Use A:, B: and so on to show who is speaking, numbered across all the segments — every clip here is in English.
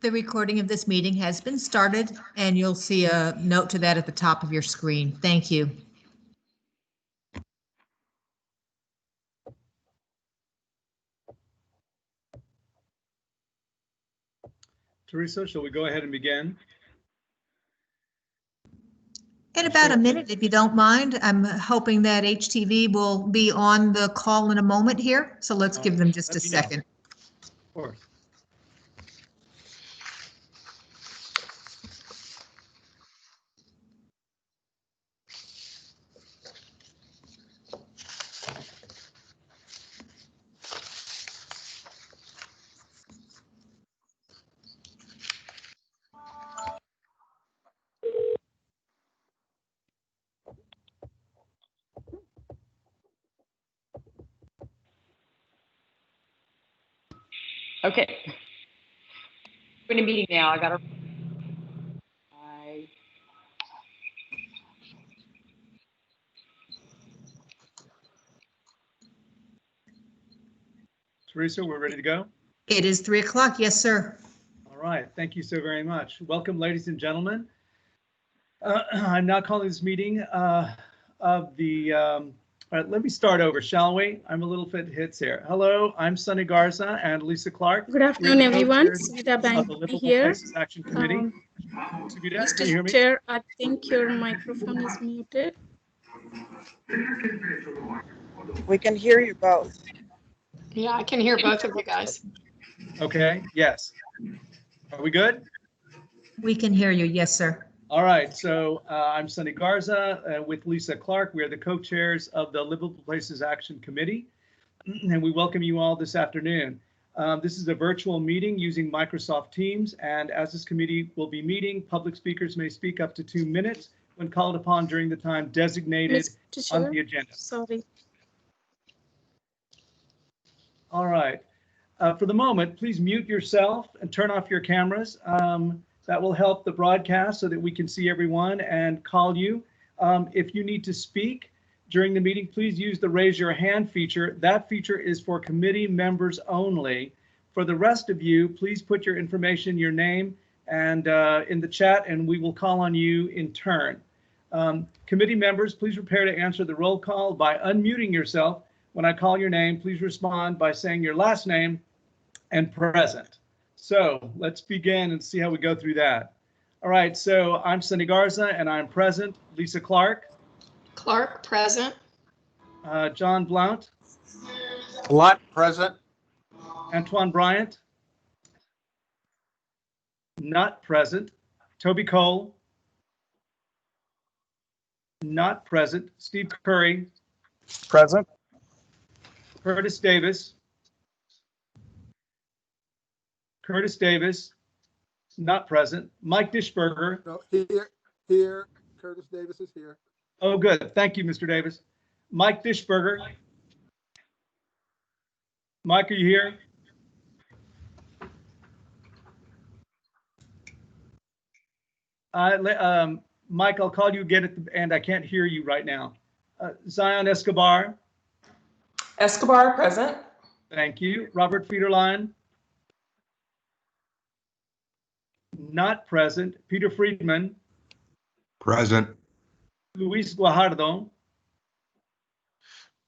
A: The recording of this meeting has been started, and you'll see a note to that at the top of your screen. Thank you.
B: Teresa, shall we go ahead and begin?
A: In about a minute, if you don't mind. I'm hoping that HTV will be on the call in a moment here, so let's give them just a second.
B: Of course.
C: Okay. We're in a meeting now. I got to.
B: Teresa, we're ready to go?
A: It is 3 o'clock. Yes, sir.
B: All right. Thank you so very much. Welcome, ladies and gentlemen. I'm now calling this meeting of the, all right, let me start over, shall we? I'm a little bit hits here. Hello, I'm Sonny Garza and Lisa Clark.
D: Good afternoon, everyone. Sugita Bank here.
B: Action Committee. Sugita, can you hear me?
D: Mr. Chair, I think your microphone is muted.
E: We can hear you both.
C: Yeah, I can hear both of you guys.
B: Okay, yes. Are we good?
A: We can hear you. Yes, sir.
B: All right, so I'm Sonny Garza with Lisa Clark. We are the co-chairs of the Livable Places Action Committee, and we welcome you all this afternoon. This is a virtual meeting using Microsoft Teams, and as this committee will be meeting, public speakers may speak up to 2 minutes when called upon during the time designated on the agenda.
D: Sorry.
B: All right. For the moment, please mute yourself and turn off your cameras. That will help the broadcast so that we can see everyone and call you. If you need to speak during the meeting, please use the raise your hand feature. That feature is for committee members only. For the rest of you, please put your information, your name, and in the chat, and we will call on you in turn. Committee members, please prepare to answer the roll call by unmuting yourself. When I call your name, please respond by saying your last name and present. So let's begin and see how we go through that. All right, so I'm Sonny Garza and I'm present. Lisa Clark.
C: Clark, present.
B: John Blount.
F: Blount, present.
B: Antoine Bryant. Not present. Toby Cole. Not present. Steve Curry.
F: Present.
B: Curtis Davis. Curtis Davis, not present. Mike Dishberger.
F: No, here. Curtis Davis is here.
B: Oh, good. Thank you, Mr. Davis. Mike Dishberger. Mike, are you here? Mike, I'll call you again at the end. I can't hear you right now. Zion Escobar.
G: Escobar, present.
B: Thank you. Robert Federline. Not present. Peter Friedman.
F: Present.
B: Luis Guajardo.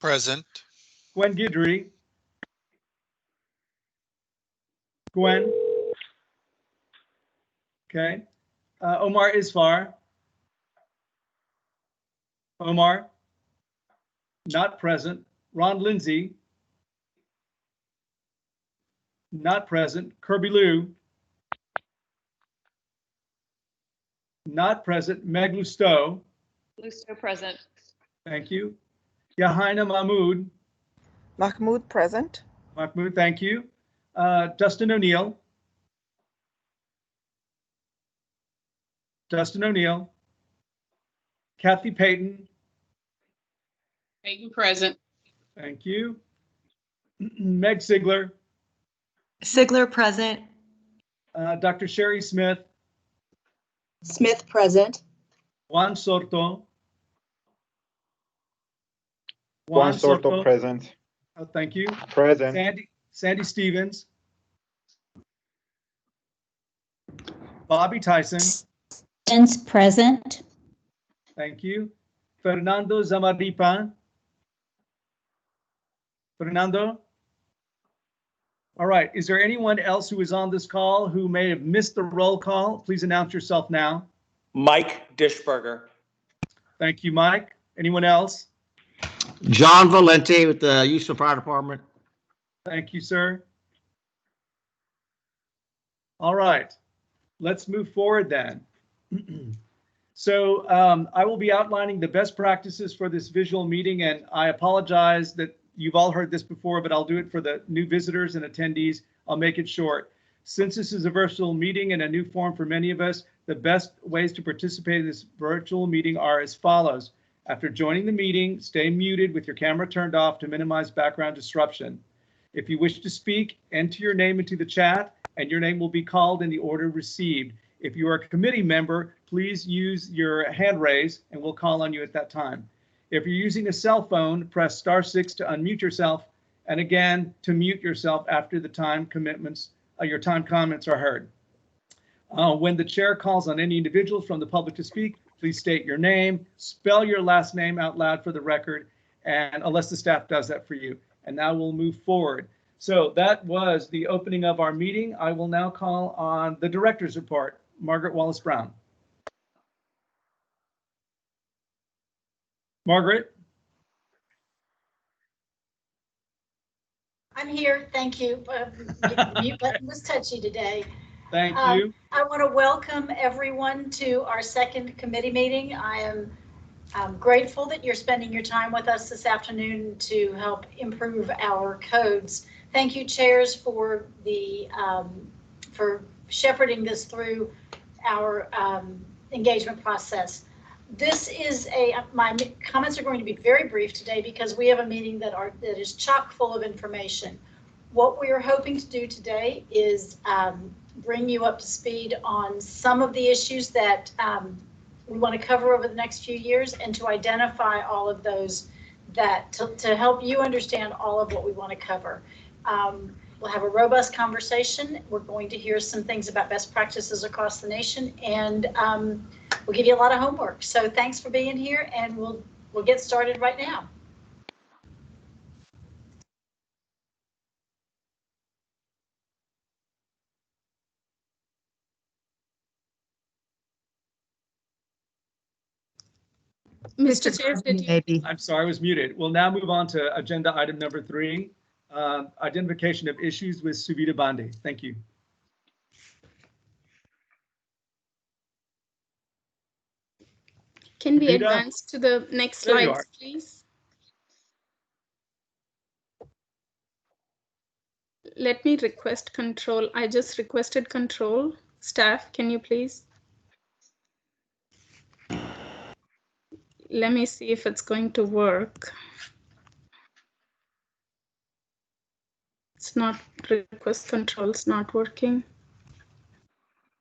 H: Present.
B: Gwen Guidry. Gwen. Okay. Omar Isfar. Omar. Not present. Ron Lindsay. Not present. Kirby Liu. Not present. Meg Lusteau.
C: Lusteau, present.
B: Thank you. Yahaina Mahmood.
E: Mahmood, present.
B: Mahmood, thank you. Dustin O'Neill. Dustin O'Neill. Kathy Payton.
C: Peyton, present.
B: Thank you. Meg Sigler.
I: Sigler, present.
B: Dr. Sherry Smith.
I: Smith, present.
B: Juan Soto.
J: Juan Soto, present.
B: Thank you.
J: Present.
B: Sandy Stevens. Bobby Tyson.
H: Spence present.
B: Thank you. Fernando Zamaripa. Fernando? All right. Is there anyone else who is on this call who may have missed the roll call? Please announce yourself now.
K: Mike Dishberger.
B: Thank you, Mike. Anyone else?
L: John Valente with the Houston Fire Department.
B: Thank you, sir. All right. Let's move forward then. So I will be outlining the best practices for this visual meeting, and I apologize that you've all heard this before, but I'll do it for the new visitors and attendees. I'll make it short. Since this is a virtual meeting and a new form for many of us, the best ways to participate in this virtual meeting are as follows. After joining the meeting, stay muted with your camera turned off to minimize background disruption. If you wish to speak, enter your name into the chat and your name will be called in the order received. If you are a committee member, please use your hand raise and we'll call on you at that time. If you're using a cell phone, press *6 to unmute yourself, and again, to mute yourself after the time commitments, your time comments are heard. When the chair calls on any individuals from the public to speak, please state your name, spell your last name out loud for the record, and unless the staff does that for you. And now we'll move forward. So that was the opening of our meeting. I will now call on the director's report. Margaret Wallace Brown. Margaret?
M: I'm here, thank you. The mute button was touchy today.
B: Thank you.
M: I want to welcome everyone to our second committee meeting. I am grateful that you're spending your time with us this afternoon to help improve our codes. Thank you, chairs, for the for shepherding this through our engagement process. This is my comments are going to be very brief today because we have a meeting that is chock full of information. What we are hoping to do today is bring you up to speed on some of the issues that we want to cover over the next few years and to identify all of those that to help you understand all of what we want to cover. We'll have a robust conversation. We're going to hear some things about best practices across the nation, and we'll give you a lot of homework. So thanks for being here, and we'll get started right now.
D: Mr. Chair,
B: I'm sorry, I was muted. We'll now move on to agenda item number 3, identification of issues with Suvita Bandi. Thank you.
D: Can we
B: Suvita?
D: advance to the next
B: There you
D: slides,
B: are.
D: please? Let me request control. I just requested control. Staff, can you please? Let me see if it's going to work. It's not, request control is not working.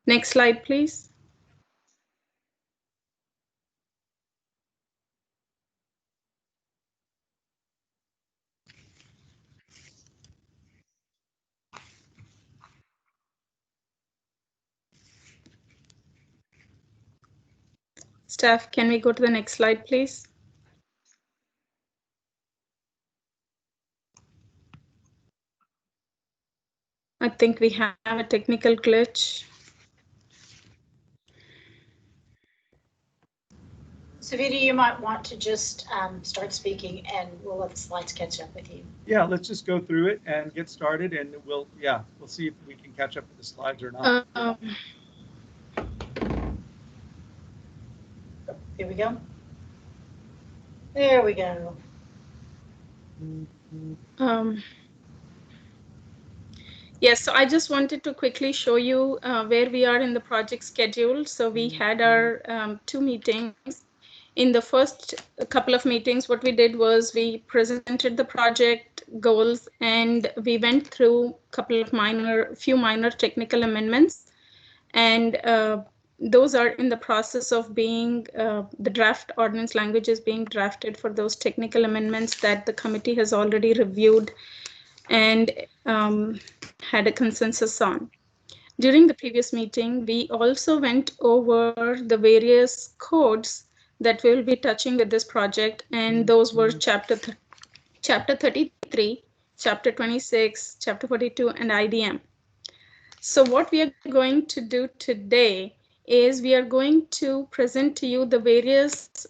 D: Next slide, please. Staff, can we go to the next slide, please? I think we have a technical glitch.
M: Suvita, you might want to just start speaking and we'll let the slides catch up with you.
B: Yeah, let's just go through it and get started, and we'll see if we can catch up with the slides or not.
M: Here we go. There we go.
D: Yes, so I just wanted to quickly show you where we are in the project schedule. So we had our 2 meetings. In the first couple of meetings, what we did was we presented the project goals and we went through a few minor technical amendments. And those are in the process of being, the draft ordinance language is being drafted for those technical amendments that the committee has already reviewed and had a consensus on. during the previous meeting, we also went over the various codes that we'll be touching with this project, and those were Chapter 33, Chapter 26, Chapter 42, and IDM. So what we are going to do today is we are going to present to you the various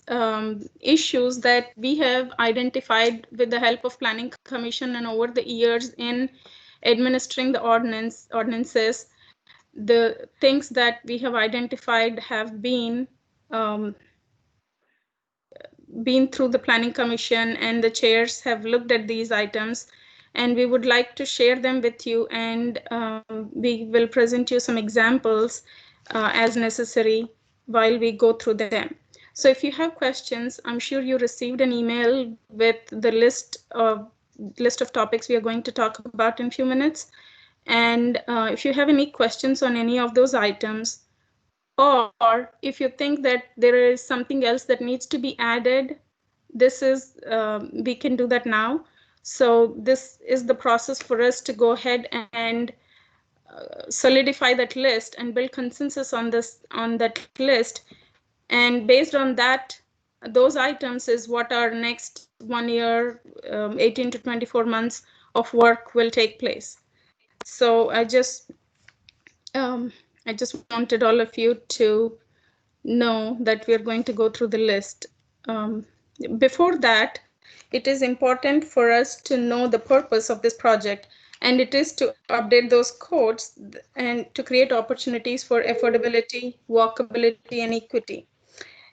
D: issues that we have identified with the help of Planning Commission and over the years in administering the ordinances. The things that we have identified have been through the Planning Commission, and the chairs have looked at these items, and we would like to share them with you, and we will present you some examples as necessary while we go through them. So if you have questions, I'm sure you received an email with the list of topics we are going to talk about in a few minutes. And if you have any questions on any of those items, or if you think that there is something else that needs to be added, this is, we can do that now. So this is the process for us to go ahead and solidify that list and build consensus on that list. And based on that, those items is what our next 1 year, 18 to 24 months of work will take place. So I just wanted all of you to know that we are going to go through the list. Before that, it is important for us to know the purpose of this project, and it is to update those codes and to create opportunities for affordability, walkability, and equity.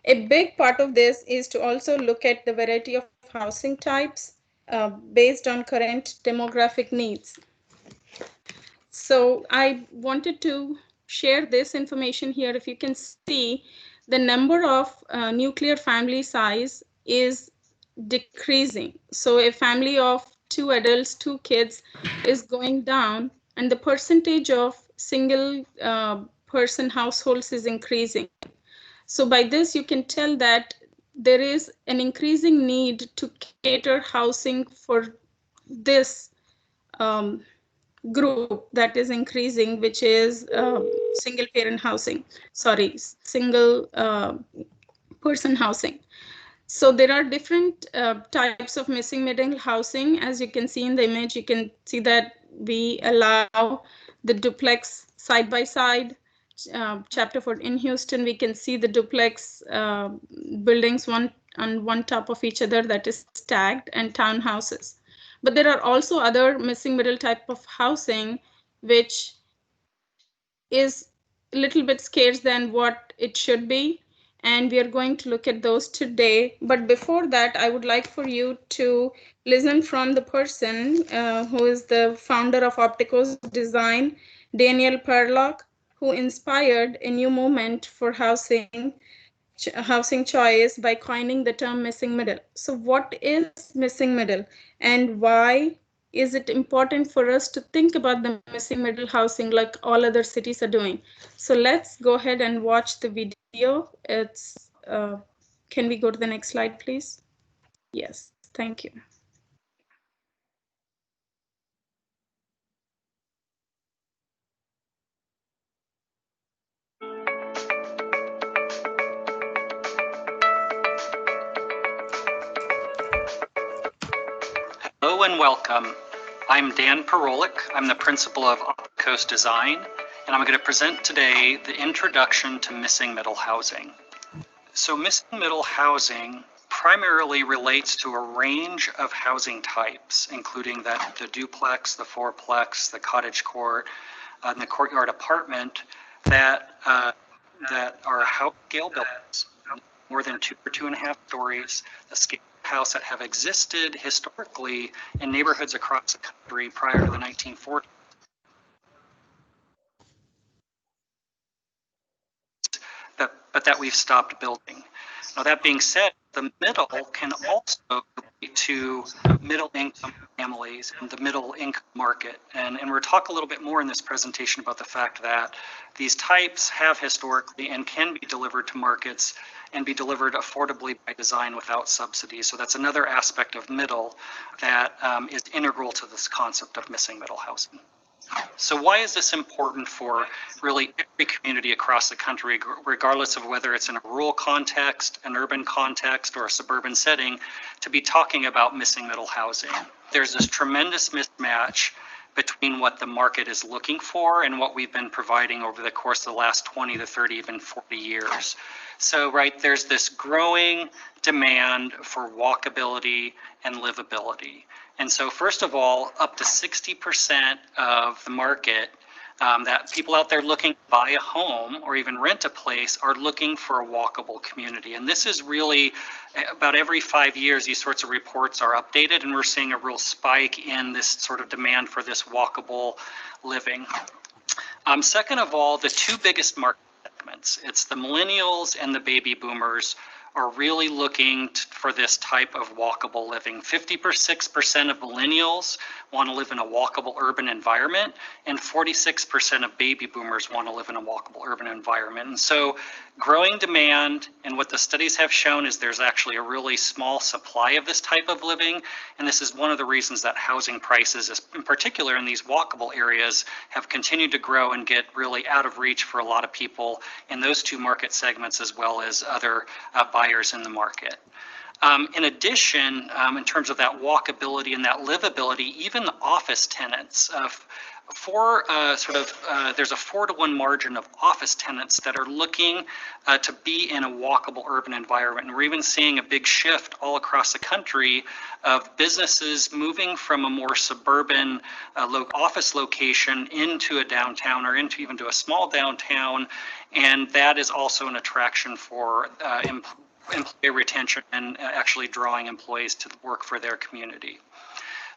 D: A big part of this is to also look at the variety of housing types based on current demographic needs. So I wanted to share this information here. If you can see, the number of nuclear family size is decreasing. So a family of 2 adults, 2 kids is going down, and the percentage of single person households is increasing. So by this, you can tell that there is an increasing need to cater housing for this group that is increasing, which is single parent housing, single person housing. So there are different types of missing middle housing. As you can see in the image, you can see that we allow the duplex side by side. Chapter 4 in Houston, we can see the duplex buildings one on one top of each other, that is stacked, and townhouses. But there are also other missing middle type of housing, which is a little bit scarce than what it should be. And we are going to look at those today. But before that, I would like for you to listen from the person who is the founder of Opticos Design, Daniel Perlock, who inspired a new movement for housing choice by coining the term missing middle. So what is missing middle, and why is it important for us to think about the missing middle housing like all other cities are doing? So let's go ahead and watch the video. It's can we go to the next slide, please? Yes, thank you.
N: Hello and welcome. I'm Dan Parolic. I'm the principal of Opticos Design, and I'm going to present today the introduction to missing middle housing. So missing middle housing primarily relates to a range of housing types, including the duplex, the fourplex, the cottage court, and the courtyard apartment that are scale buildings, more than 2 or 2.5 stories, the scale house that have existed historically in neighborhoods across the country prior to the 1940s. But that we've stopped building. Now, that being said, the middle can also relate to middle income families and the middle income market. And we'll talk a little bit more in this presentation about the fact that these types have historically and can be delivered to markets and be delivered affordably by design without subsidies. So that's another aspect of middle that is integral to this concept of missing middle housing. So why is this important for really every community across the country, regardless of whether it's in a rural context, an urban context, or a suburban setting, to be talking about missing middle housing? There's this tremendous mismatch between what the market is looking for and what we've been providing over the course of the last 20 to 30, even 40 years. So, right, there's this growing demand for walkability and livability. And so, first of all, up to 60% of the market that people out there looking to buy a home or even rent a place are looking for a walkable community. And this is really about every 5 years, these sorts of reports are updated, and we're seeing a real spike in this sort of demand for this walkable living. Second of all, the two biggest market segments, it's the millennials and the baby boomers, are really looking for this type of walkable living. 56% of millennials want to live in a walkable urban environment, and 46% of baby boomers want to live in a walkable urban environment. And so growing demand, and what the studies have shown is there's actually a really small supply of this type of living, and this is one of the reasons that housing prices, in particular in these walkable areas, have continued to grow and get really out of reach for a lot of people in those two market segments, as well as other buyers in the market. In addition, in terms of that walkability and that livability, even the office tenants, there's a 4-to-1 margin of office tenants that are looking to be in a walkable urban environment. And we're even seeing a big shift all across the country of businesses moving from a more suburban office location into a downtown, or into even to a small downtown. And that is also an attraction for employee retention and actually drawing employees to work for their community.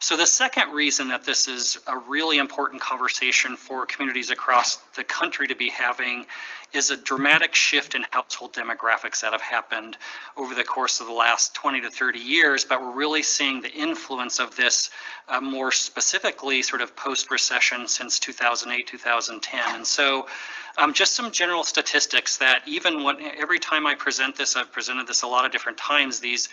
N: So the second reason that this is a really important conversation for communities across the country to be having is a dramatic shift in household demographics that have happened over the course of the last 20 to 30 years, but we're really seeing the influence of this more specifically sort of post-recession since 2008, 2010. And so just some general statistics that even every time I present this, I've presented this a lot of different times, these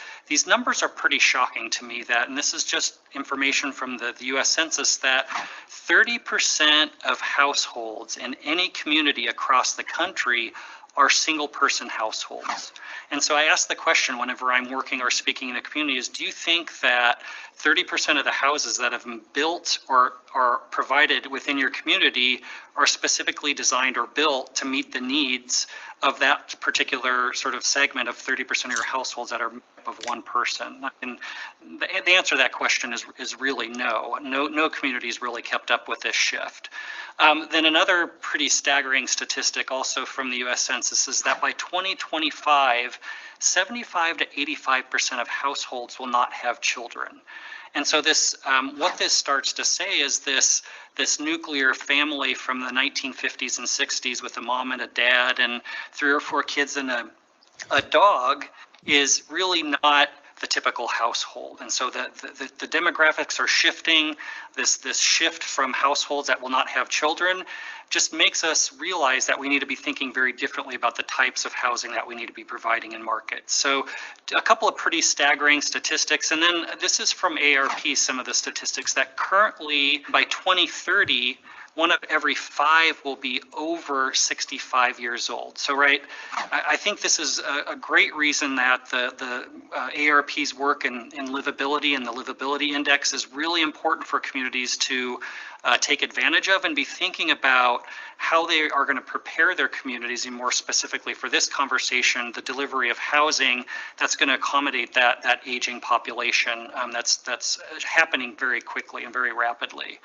N: numbers are pretty shocking to me, and this is just information from the US Census, that 30% of households in any community across the country are single person households. And so I ask the question whenever I'm working or speaking in a community is, do you think that 30% of the houses that have been built or are provided within your community are specifically designed or built to meet the needs of that particular sort of segment of 30% of your households that are of one person? And the answer to that question is really no. No community's really kept up with this shift. Then another pretty staggering statistic also from the US Census is that by 2025, 75 to 85% of households will not have children. And so this, what this starts to say is this nuclear family from the 1950s and 60s with a mom and a dad and 3 or 4 kids and a dog is really not the typical household. And so the demographics are shifting. This shift from households that will not have children just makes us realize that we need to be thinking very differently about the types of housing that we need to be providing in markets. So a couple of pretty staggering statistics, and then this is from ARP, some of the statistics that currently by 2030, 1 of every 5 will be over 65 years old. So, right, I think this is a great reason that the ARP's work in livability and the livability index is really important for communities to take advantage of and be thinking about how they are going to prepare their communities, and more specifically for this conversation, the delivery of housing that's going to accommodate that aging population that's happening very quickly and very rapidly.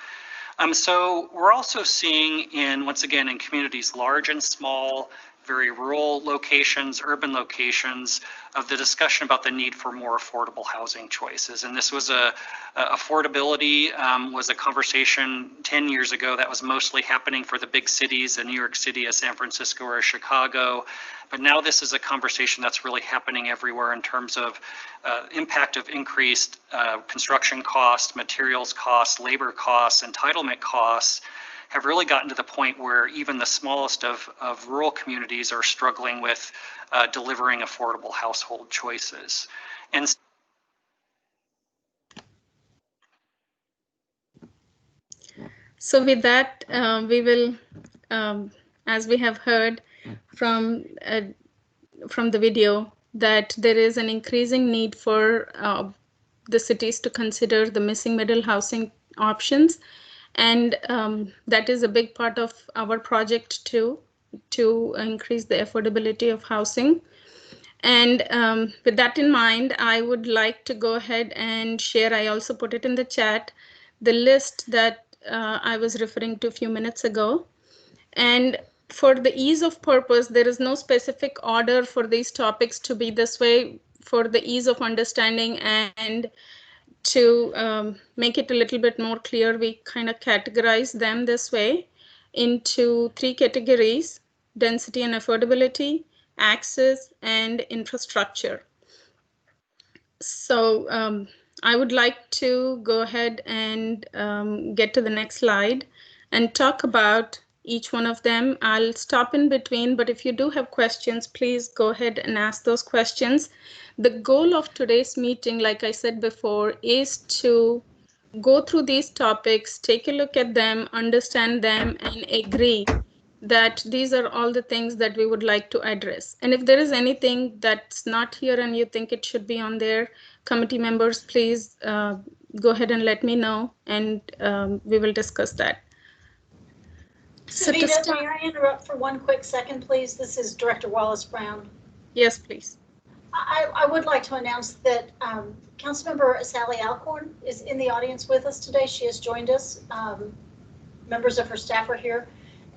N: So we're also seeing once again, in communities large and small, very rural locations, urban locations, of the discussion about the need for more affordable housing choices. And this was affordability was a conversation 10 years ago that was mostly happening for the big cities, in New York City, San Francisco, or Chicago. But now this is a conversation that's really happening everywhere in terms of impact of increased construction costs, materials costs, labor costs, entitlement costs, have really gotten to the point where even the smallest of rural communities are struggling with delivering affordable household choices. And
D: So with that, we will, as we have heard from the video, that there is an increasing need for the cities to consider the missing middle housing options. And that is a big part of our project too, to increase the affordability of housing. And with that in mind, I would like to go ahead and share, I also put it in the chat, the list that I was referring to a few minutes ago. And for the ease of purpose, there is no specific order for these topics to be this way. For the ease of understanding and to make it a little bit more clear, we kind of categorize them this way into 3 categories: density and affordability, access, and infrastructure. So I would like to go ahead and get to the next slide and talk about each one of them. I'll stop in between, but if you do have questions, please go ahead and ask those questions. The goal of today's meeting, like I said before, is to go through these topics, take a look at them, understand them, and agree that these are all the things that we would like to address. And if there is anything that's not here and you think it should be on there, committee members, please go ahead and let me know, and we will discuss that.
M: Savita, may I interrupt for one quick second, please? This is Director Wallace Brown.
D: Yes, please.
M: I would like to announce that Councilmember Sally Alcorn is in the audience with us today. She has joined us. Members of her staff are here,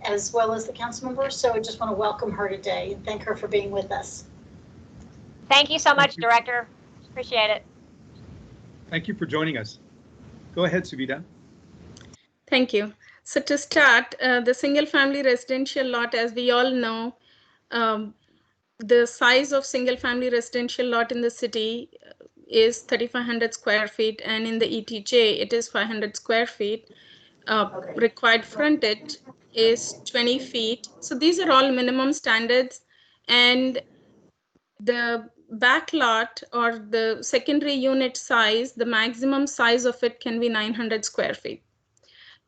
M: as well as the council members. So I just want to welcome her today and thank her for being with us.
C: Thank you so much, Director. Appreciate it.
B: Thank you for joining us. Go ahead, Suvita.
D: Thank you. So to start, the single family residential lot, as we all know, the size of single family residential lot in the city is 3,500 square feet, and in the ETJ, it is 500 square feet. Required frontage is 20 feet. So these are all minimum standards, and the back lot or the secondary unit size, the maximum size of it can be 900 square feet.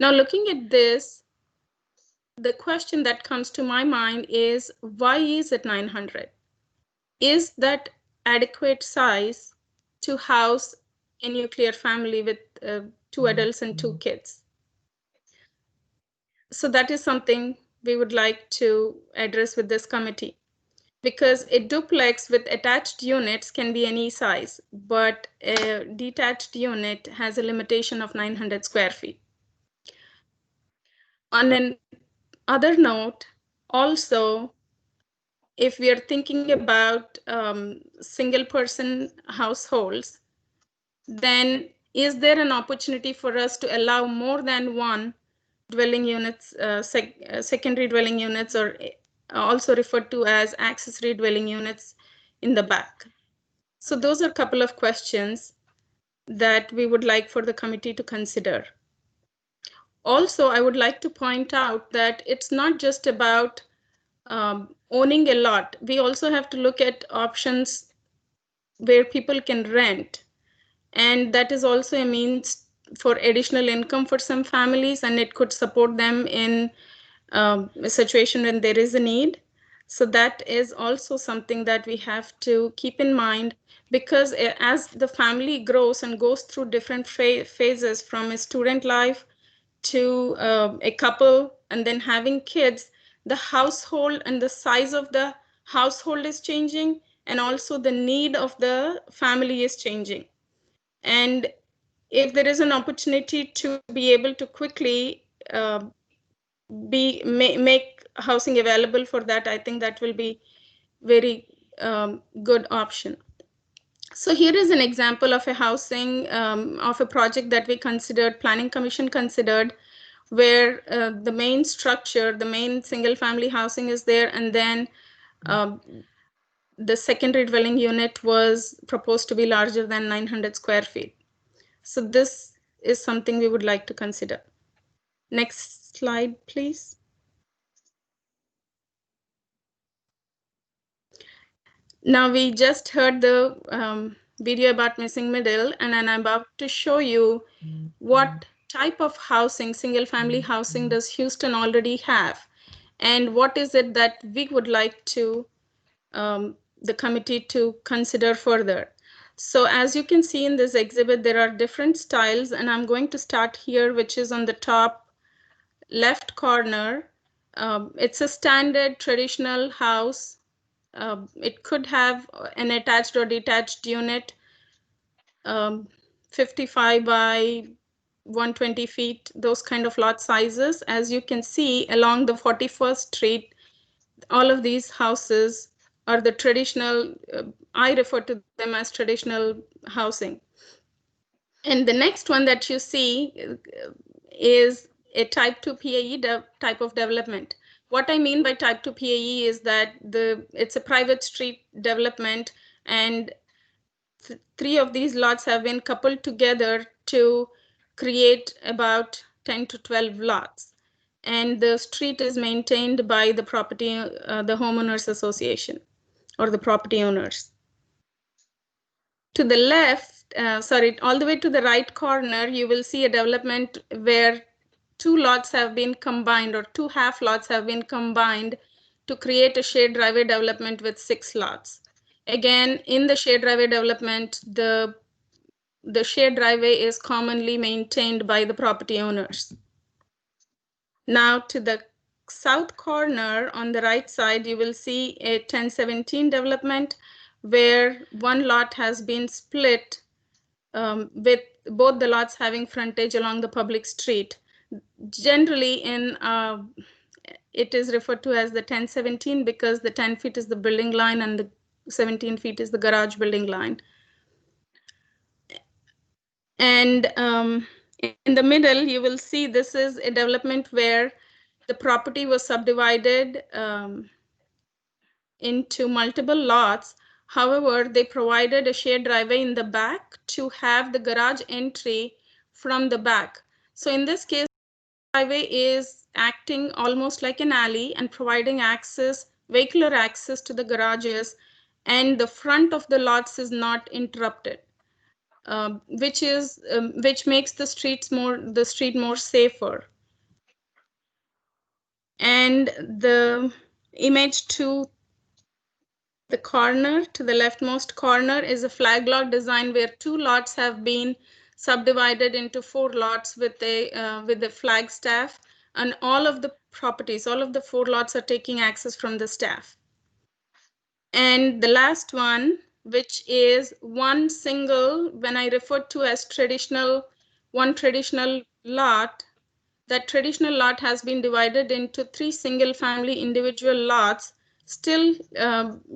D: Now, looking at this, the question that comes to my mind is, why is it 900? Is that adequate size to house a nuclear family with 2 adults and 2 kids? So that is something we would like to address with this committee, because a duplex with attached units can be any size, but a detached unit has a limitation of 900 square feet. On an other note, also, if we are thinking about single person households, then is there an opportunity for us to allow more than 1 dwelling units, secondary dwelling units, or also referred to as accessory dwelling units in the back? So those are a couple of questions that we would like for the committee to consider. Also, I would like to point out that it's not just about owning a lot. We also have to look at options where people can rent. And that is also a means for additional income for some families, and it could support them in a situation when there is a need. So that is also something that we have to keep in mind, because as the family grows and goes through different phases, from a student life to a couple and then having kids, the household and the size of the household is changing, and also the need of the family is changing. And if there is an opportunity to be able to quickly make housing available for that, I think that will be very good option. So here is an example of a housing, of a project that we considered, Planning Commission considered, where the main structure, the main single family housing is there, and then the secondary dwelling unit was proposed to be larger than 900 square feet. So this is something we would like to consider. Next slide, please. Now we just heard the video about missing middle, and I'm about to show you what type of housing, single family housing, does Houston already have? And what is it that we would like to, the committee to consider further? So as you can see in this exhibit, there are different styles, and I'm going to start here, which is on the top left corner. It's a standard traditional house. It could have an attached or detached unit, 55 by 120 feet, those kind of lot sizes. As you can see along the 41st Street, all of these houses are the traditional, I refer to them as traditional housing. And the next one that you see is a type 2 PAE type of development. What I mean by type 2 PAE is that it's a private street development, and three of these lots have been coupled together to create about 10 to 12 lots. And the street is maintained by the property, the homeowners association or the property owners. To the left, all the way to the right corner, you will see a development where two lots have been combined, or two half lots have been combined to create a shared driveway development with 6 lots. Again, in the shared driveway development, the shared driveway is commonly maintained by the property owners. Now to the south corner on the right side, you will see a 1017 development where one lot has been split with both the lots having frontage along the public street. Generally it is referred to as the 1017 because the 10 feet is the building line and the 17 feet is the garage building line. And in the middle, you will see this is a development where the property was subdivided into multiple lots. However, they provided a shared driveway in the back to have the garage entry from the back. So in this case, the driveway is acting almost like an alley and providing access, vehicular access to the garages, and the front of the lots is not interrupted. Which makes the street more safer. And the image to the corner, to the leftmost corner, is a flag lot design where 2 lots have been subdivided into 4 lots with the flag staff, and all of the properties, all of the 4 lots are taking access from the staff. And the last one, which is one single, when I refer to as one traditional lot, that traditional lot has been divided into 3 single family individual lots, still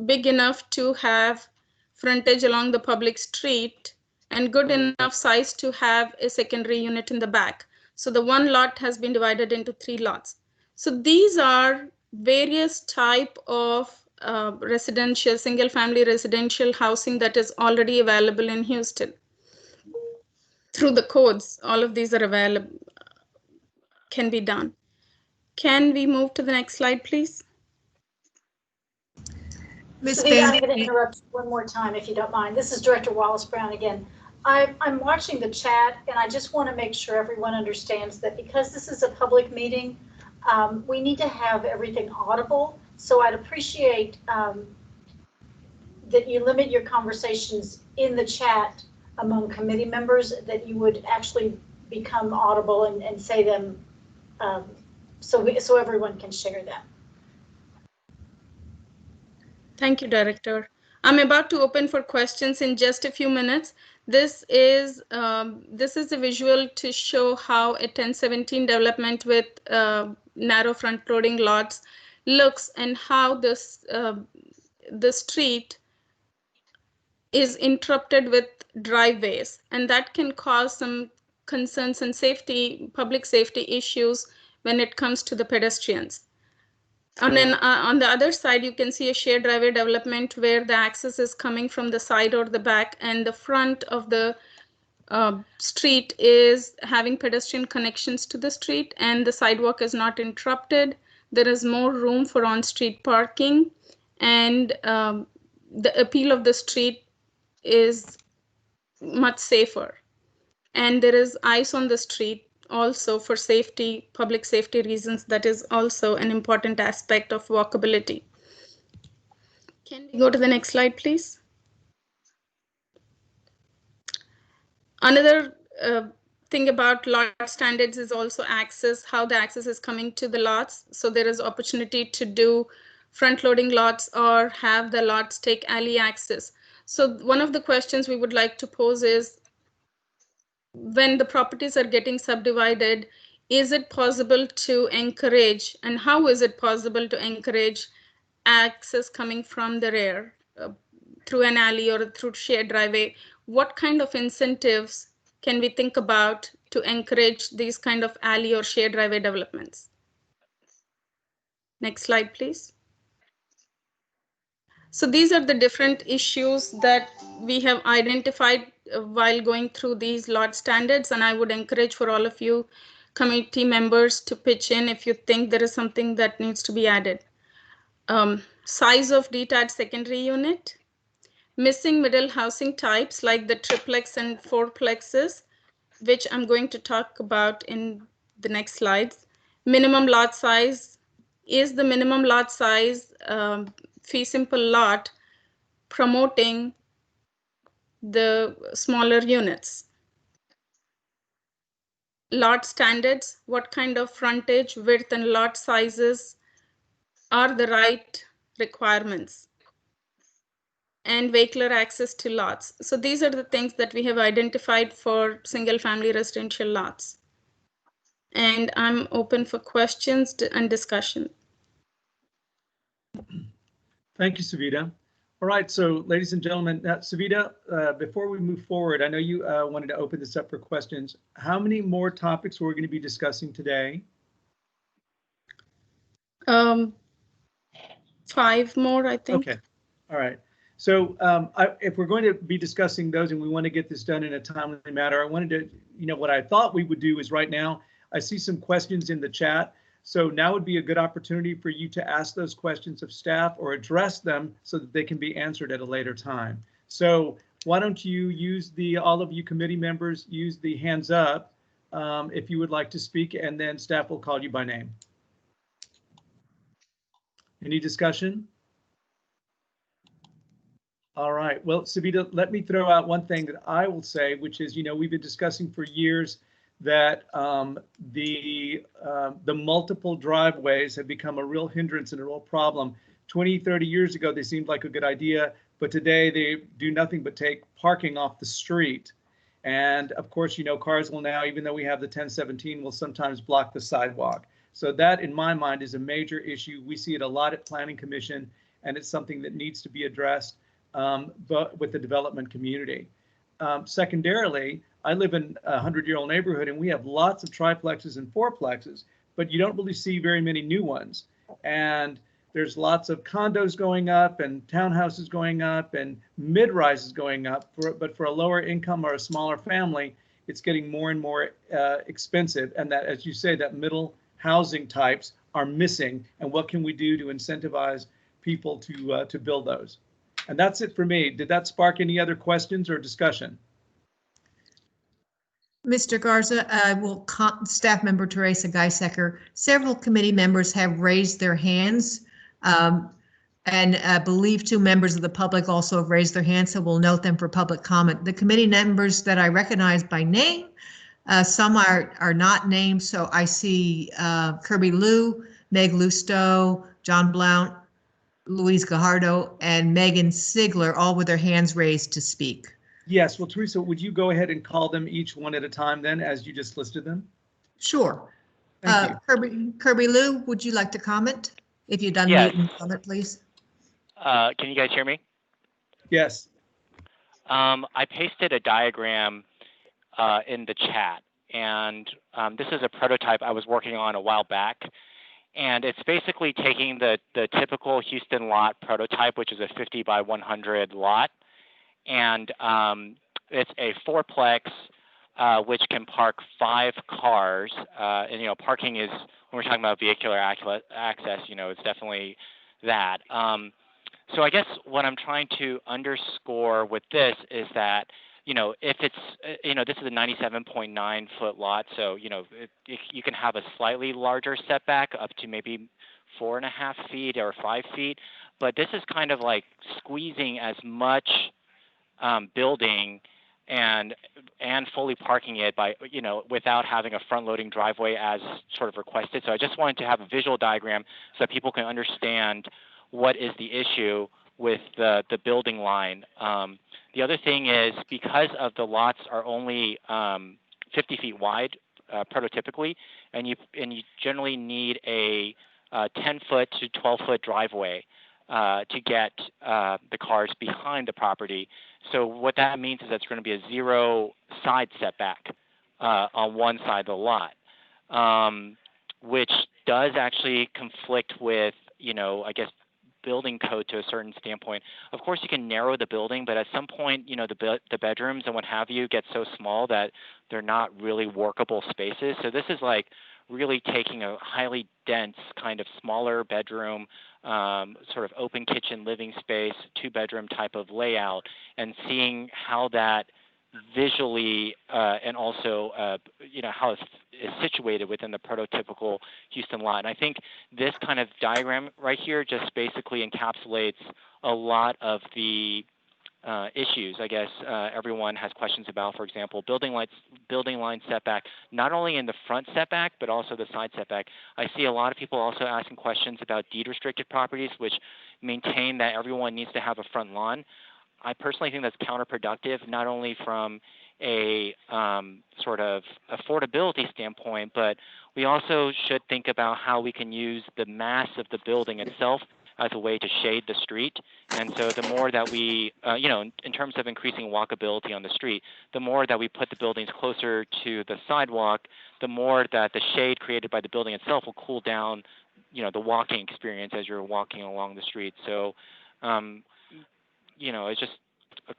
D: big enough to have frontage along the public street and good enough size to have a secondary unit in the back. So the one lot has been divided into 3 lots. So these are various type of residential, single family residential housing that is already available in Houston. Through the codes, all of these are available, can be done. Can we move to the next slide, please?
A: Ms.
M: Savita, I'm going to interrupt one more time, if you don't mind. This is Director Wallace Brown again. I'm watching the chat, and I just want to make sure everyone understands that because this is a public meeting, we need to have everything audible. So I'd appreciate that you limit your conversations in the chat among committee members, that you would actually become audible and say them so everyone can share them.
D: Thank you, Director. I'm about to open for questions in just a few minutes. This is a visual to show how a 1017 development with narrow front loading lots looks, and how the street is interrupted with driveways, and that can cause some concerns and public safety issues when it comes to the pedestrians. And then on the other side, you can see a shared driveway development where the access is coming from the side or the back, and the front of the street is having pedestrian connections to the street, and the sidewalk is not interrupted. There is more room for on-street parking, and the appeal of the street is much safer. And there is ice on the street also for safety, public safety reasons, that is also an important aspect of walkability. Can we go to the next slide, please? Another thing about lot standards is also access, how the access is coming to the lots. So there is opportunity to do front loading lots or have the lots take alley access. So one of the questions we would like to pose is, when the properties are getting subdivided, is it possible to encourage, and how is it possible to encourage access coming from the rear through an alley or through shared driveway? What kind of incentives can we think about to encourage these kind of alley or shared driveway developments? Next slide, please. So these are the different issues that we have identified while going through these lot standards, and I would encourage for all of you committee members to pitch in if you think there is something that needs to be added. Size of detached secondary unit, missing middle housing types like the triplex and fourplexes, which I'm going to talk about in the next slides. Minimum lot size, is the minimum lot size fee simple lot promoting the smaller units? Lot standards, what kind of frontage, width, and lot sizes are the right requirements? And vehicular access to lots. So these are the things that we have identified for single family residential lots. And I'm open for questions and discussion.
B: Thank you, Savita. All right, so ladies and gentlemen, Savita, before we move forward, I know you wanted to open this up for questions. How many more topics we're going to be discussing today?
D: 5 more, I think.
B: Okay, all right. So if we're going to be discussing those and we want to get this done in a timely manner, I wanted to, what I thought we would do is right now, I see some questions in the chat. So now would be a good opportunity for you to ask those questions of staff or address them so that they can be answered at a later time. So why don't you use all of you committee members, use the hands up if you would like to speak, and then staff will call you by name. Any discussion? All right, well, Savita, let me throw out one thing that I will say, which is, we've been discussing for years that the multiple driveways have become a real hindrance and a real problem. 20, 30 years ago, they seemed like a good idea, but today they do nothing but take parking off the street. And of course, cars will now, even though we have the 1017, will sometimes block the sidewalk. So that, in my mind, is a major issue. We see it a lot at Planning Commission, and it's something that needs to be addressed but with the development community. Secondarily, I live in a 100-year-old neighborhood, and we have lots of triplexes and fourplexes, but you don't really see very many new ones. And there's lots of condos going up and townhouses going up and mid-rises going up, but for a lower income or a smaller family, it's getting more and more expensive. And that, as you say, that middle housing types are missing. And what can we do to incentivize people to build those? And that's it for me. Did that spark any other questions or discussion?
A: Mr. Garza, staff member Teresa Geisecker, several committee members have raised their hands, and I believe 2 members of the public also have raised their hands, so we'll note them for public comment. The committee members that I recognize by name, some are not named, so I see Kirby Liu, Meg Lusto, John Blount, Luis Gajardo, and Megan Sigler, all with their hands raised to speak.
B: Yes, well, Teresa, would you go ahead and call them each one at a time then, as you just listed them?
A: Sure.
B: Thank you.
A: Kirby Liu, would you like to comment? If you'd unmute
K: Yes.
A: and comment, please.
K: Can you guys hear me?
B: Yes.
K: I pasted a diagram in the chat, and this is a prototype I was working on a while back. And it's basically taking the typical Houston lot prototype, which is a 50 by 100 lot. And it's a fourplex, which can park 5 cars. And, parking is, when we're talking about vehicular access, it's definitely that. So I guess what I'm trying to underscore with this is that if it's, this is a 97.9 foot lot, so, you can have a slightly larger setback up to maybe 4.5 feet or 5 feet, but this is kind of like squeezing as much building and fully parking it by, without having a front-loading driveway as sort of requested. So I just wanted to have a visual diagram so that people can understand what is the issue with the building line. The other thing is, because of the lots are only 50 feet wide, prototypically, and you generally need a 10-foot to 12-foot driveway to get the cars behind the property. So what that means is that's going to be a 0 side setback on one side of the lot, which does actually conflict with, I guess, building code to a certain standpoint. Of course, you can narrow the building, but at some point, the bedrooms and what have you get so small that they're not really workable spaces. So this is like really taking a highly dense kind of smaller bedroom, sort of open kitchen living space, 2-bedroom type of layout, and seeing how that visually and also how it's situated within the prototypical Houston lot. And I think this kind of diagram right here just basically encapsulates a lot of the issues, I guess, everyone has questions about. For example, building line setback, not only in the front setback, but also the side setback. I see a lot of people also asking questions about deed restricted properties, which maintain that everyone needs to have a front lawn. I personally think that's counterproductive, not only from a sort of affordability standpoint, but we also should think about how we can use the mass of the building itself as a way to shade the street. And so the more that we, in terms of increasing walkability on the street, the more that we put the buildings closer to the sidewalk, the more that the shade created by the building itself will cool down, the walking experience as you're walking along the street. So, it's just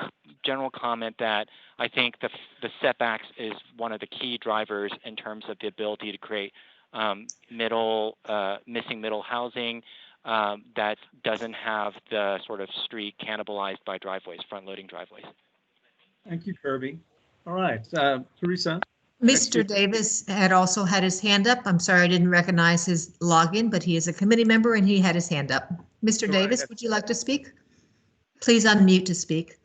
K: a general comment that I think the setbacks is one of the key drivers in terms of the ability to create missing middle housing that doesn't have the sort of street cannibalized by driveways, front-loading driveways.
B: Thank you, Kirby. All right, Teresa.
A: Mr. Davis had also had his hand up. I'm sorry I didn't recognize his login, but he is a committee member and he had his hand up. Mr. Davis, would you like to speak? Please unmute to speak.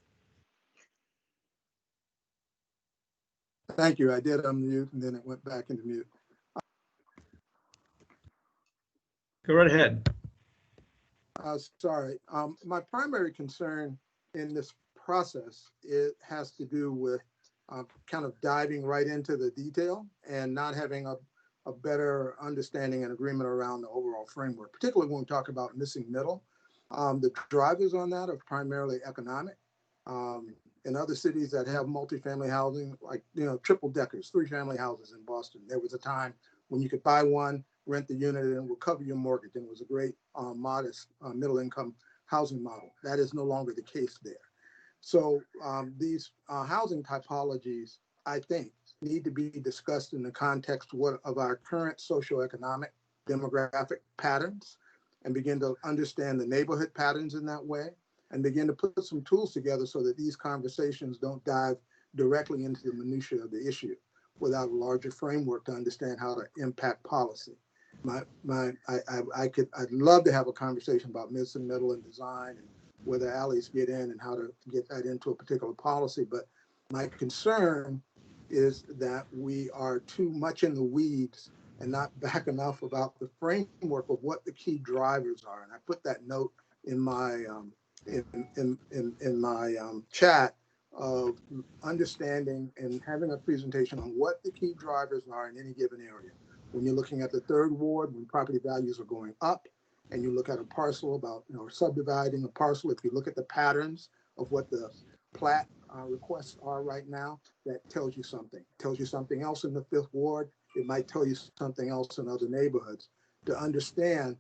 F: Thank you. I did unmute and then it went back into mute.
B: Go right ahead.
F: Sorry. My primary concern in this process, it has to do with kind of diving right into the detail and not having a better understanding and agreement around the overall framework, particularly when we talk about missing middle. The drivers on that are primarily economic. In other cities that have multifamily housing, like, triple deckers, 3-family houses in Boston, there was a time when you could buy one, rent the unit, and it would cover your mortgage. And it was a great, modest middle income housing model. That is no longer the case there. So these housing typologies, I think, need to be discussed in the context of our current socioeconomic demographic patterns, and begin to understand the neighborhood patterns in that way, and begin to put some tools together so that these conversations don't dive directly into the minutiae of the issue without a larger framework to understand how to impact policy. I'd love to have a conversation about missing middle and design and where the alleys get in and how to get that into a particular policy. But my concern is that we are too much in the weeds and not back enough about the framework of what the key drivers are. And I put that note in my in my chat of understanding and having a presentation on what the key drivers are in any given area. When you're looking at the 3rd ward, when property values are going up, and you look at a parcel about, subdividing a parcel, if you look at the patterns of what the plat requests are right now, that tells you something. It tells you something else in the 5th ward. It might tell you something else in other neighborhoods, to understand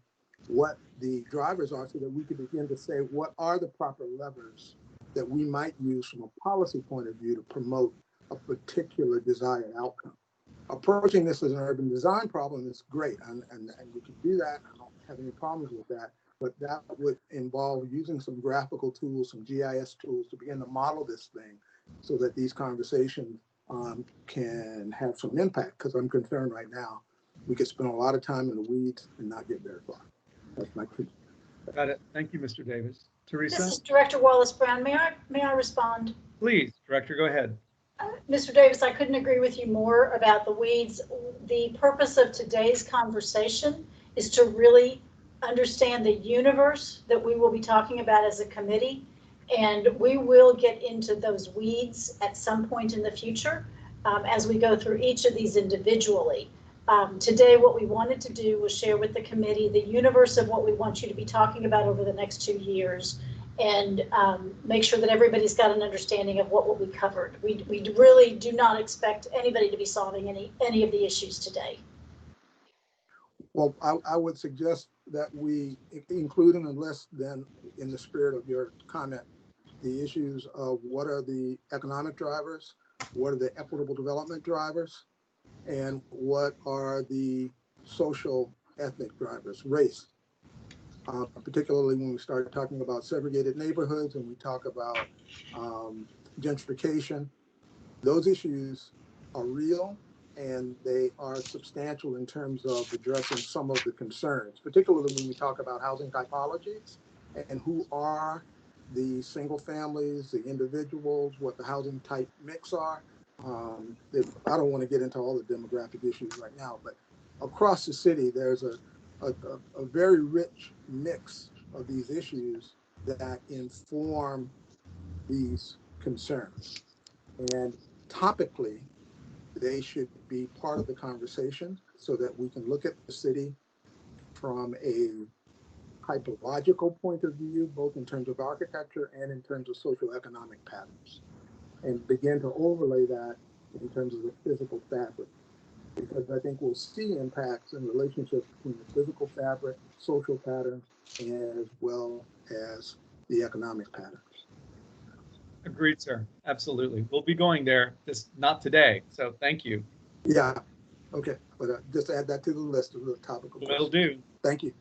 F: what the drivers are so that we can begin to say what are the proper levers that we might use from a policy point of view to promote a particular desired outcome. Approaching this as an urban design problem is great, and you can do that. I don't have any problems with that, but that would involve using some graphical tools, some GIS tools to begin to model this thing so that these conversations can have some impact, because I'm concerned right now we could spend a lot of time in the weeds and not get very far. That's my critique.
B: Got it. Thank you, Mr. Davis. Teresa?
M: This is Director Wallace Brown. May I respond?
B: Please, Director, go ahead.
M: Mr. Davis, I couldn't agree with you more about the weeds. The purpose of today's conversation is to really understand the universe that we will be talking about as a committee. And we will get into those weeds at some point in the future as we go through each of these individually. Today, what we wanted to do was share with the committee the universe of what we want you to be talking about over the next 2 years, and make sure that everybody's got an understanding of what we covered. We really do not expect anybody to be solving any of the issues today.
F: Well, I would suggest that we include in the list, then, in the spirit of your comment, the issues of what are the economic drivers, what are the equitable development drivers, and what are the social ethnic drivers, race. Particularly when we start talking about segregated neighborhoods and we talk about gentrification, those issues are real and they are substantial in terms of addressing some of the concerns, particularly when we talk about housing typologies and who are the single families, the individuals, what the housing type mix are. I don't want to get into all the demographic issues right now, but across the city, there's a very rich mix of these issues that inform these concerns. And topically, they should be part of the conversation so that we can look at the city from a typological point of view, both in terms of architecture and in terms of socioeconomic patterns, and begin to overlay that in terms of the physical fabric. Because I think we'll see impacts in relationships between the physical fabric, social patterns, as well as the economic patterns.
B: Agreed, sir. Absolutely. We'll be going there, just not today. So thank you.
F: Yeah. Okay. But just add that to the list of the topical.
B: Will do.
F: Thank you.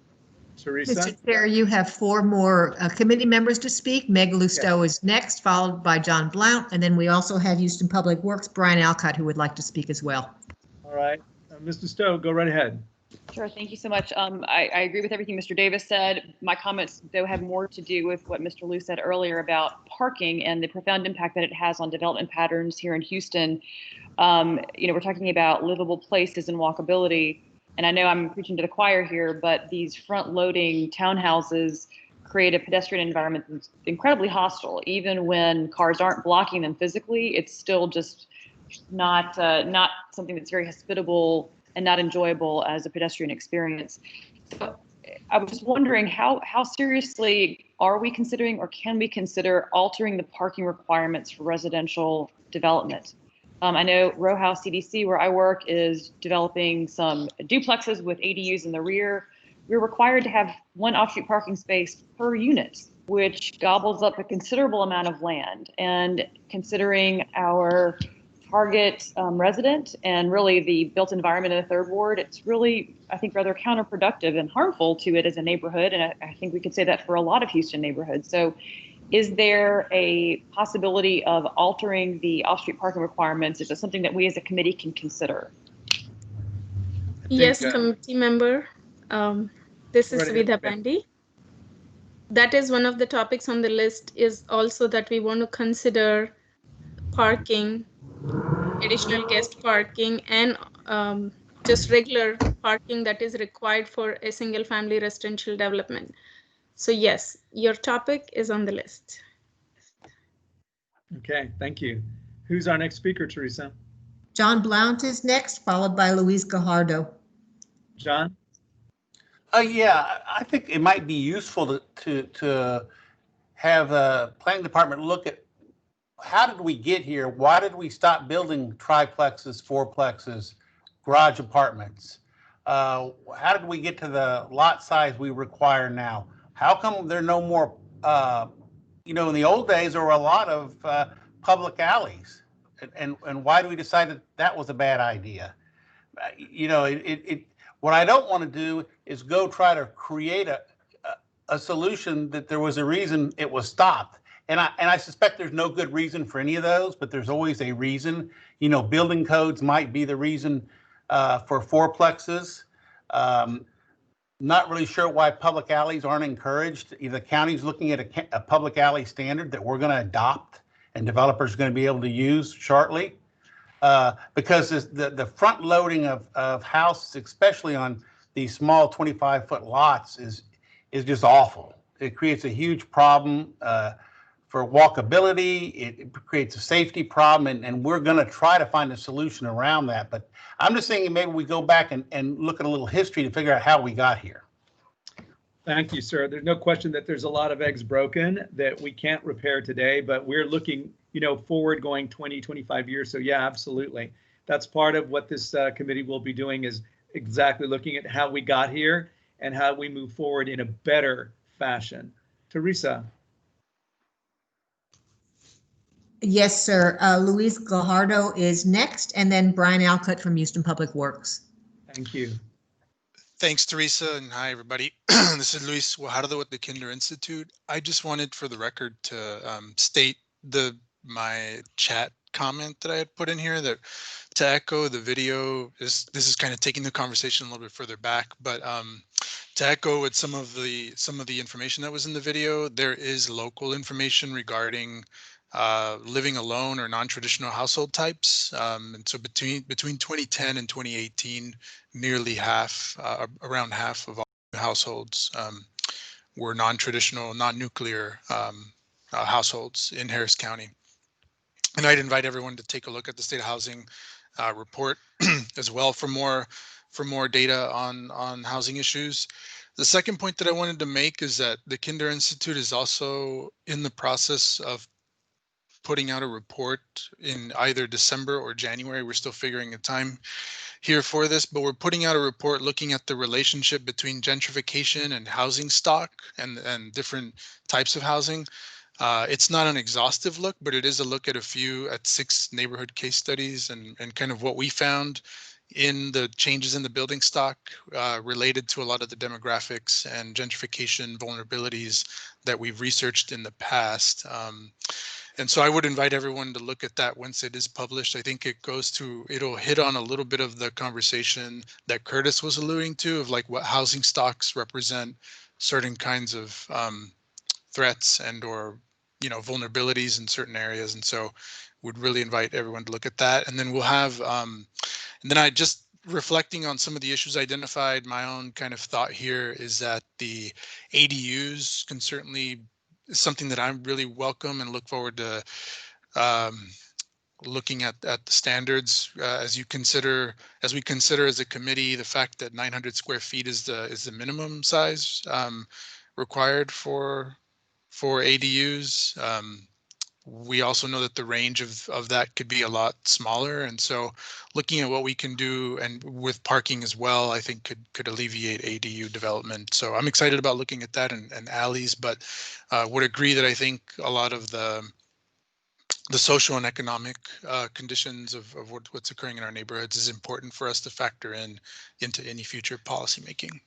B: Teresa?
A: Mr. Chair, you have 4 more committee members to speak. Meg Lustow is next, followed by John Blount, and then we also have Houston Public Works, Brian Alcott, who would like to speak as well.
B: All right. Mr. Stowe, go right ahead.
C: Sure, thank you so much. I agree with everything Mr. Davis said. My comments, though, have more to do with what Mr. Liu said earlier about parking and the profound impact that it has on development patterns here in Houston. We're talking about livable places and walkability. And I know I'm preaching to the choir here, but these front-loading townhouses create a pedestrian environment that's incredibly hostile. Even when cars aren't blocking them physically, it's still just not something that's very hospitable and not enjoyable as a pedestrian experience. So I was just wondering how seriously are we considering, or can we consider altering the parking requirements for residential development? I know Row House CDC, where I work, is developing some duplexes with ADUs in the rear. We're required to have 1 off-street parking space per unit, which gobbles up a considerable amount of land. And considering our target resident and really the built environment in the 3rd Ward, it's really, I think, rather counterproductive and harmful to it as a neighborhood. And I think we could say that for a lot of Houston neighborhoods. So is there a possibility of altering the off-street parking requirements? Is it something that we as a committee can consider?
D: Yes, committee member. This is Svidha Pandey. That is one of the topics on the list, is also that we want to consider parking, additional guest parking, and just regular parking that is required for a single family residential development. So yes, your topic is on the list.
B: Okay, thank you. Who's our next speaker, Teresa?
A: John Blount is next, followed by Luis Gajardo.
B: John?
L: Yeah, I think it might be useful to have the planning department look at how did we get here? Why did we stop building triplexes, fourplexes, garage apartments? How did we get to the lot size we require now? How come there are no more, in the old days, there were a lot of public alleys. And why do we decide that was a bad idea? What I don't want to do is go try to create a solution that there was a reason it was stopped. And I suspect there's no good reason for any of those, but there's always a reason. You know, building codes might be the reason for fourplexes. Not really sure why public alleys aren't encouraged. The county's looking at a public alley standard that we're going to adopt and developers are going to be able to use shortly. Because the front loading of houses, especially on these small 25-foot lots, is just awful. It creates a huge problem for walkability. It creates a safety problem, and we're going to try to find a solution around that. But I'm just thinking maybe we go back and look at a little history to figure out how we got here.
B: Thank you, sir. There's no question that there's a lot of eggs broken that we can't repair today, but we're looking, you know, forward going 20, 25 years. So yeah, absolutely. That's part of what this committee will be doing, is exactly looking at how we got here and how we move forward in a better fashion. Teresa.
A: Yes, sir. Luis Gajardo is next, and then Brian Alcott from Houston Public Works.
B: Thank you.
O: Thanks, Teresa, and hi, everybody. This is Luis Guajardo with the Kinder Institute. I just wanted, for the record, to state my chat comment that I had put in here, that to echo the video, this is kind of taking the conversation a little bit further back, but to echo with some of the information that was in the video, there is local information regarding living alone or non-traditional household types. And so between 2010 and 2018, nearly half, around half of all households were non-traditional, non-nuclear households in Harris County. And I'd invite everyone to take a look at the State of Housing report as well for more data on housing issues. The second point that I wanted to make is that the Kinder Institute is also in the process of putting out a report in either December or January. We're still figuring a time here for this, but we're putting out a report looking at the relationship between gentrification and housing stock and different types of housing. It's not an exhaustive look, but it is a look at 6 neighborhood case studies and kind of what we found in the changes in the building stock related to a lot of the demographics and gentrification vulnerabilities that we've researched in the past. And so I would invite everyone to look at that once it is published. I think it'll hit on a little bit of the conversation that Curtis was alluding to, of like what housing stocks represent certain kinds of threats and or vulnerabilities in certain areas. And so would really invite everyone to look at that. And then we'll have, and then I just reflecting on some of the issues identified, my own kind of thought here is that the ADUs can certainly is something that I really welcome and look forward to looking at the standards as we consider as a committee the fact that 900 square feet is the minimum size required for ADUs. We also know that the range of that could be a lot smaller, and so looking at what we can do and with parking as well, I think could alleviate ADU development. So I'm excited about looking at that and alleys, but would agree that I think a lot of the social and economic conditions of what's occurring in our neighborhoods is important for us to factor into any future policy making.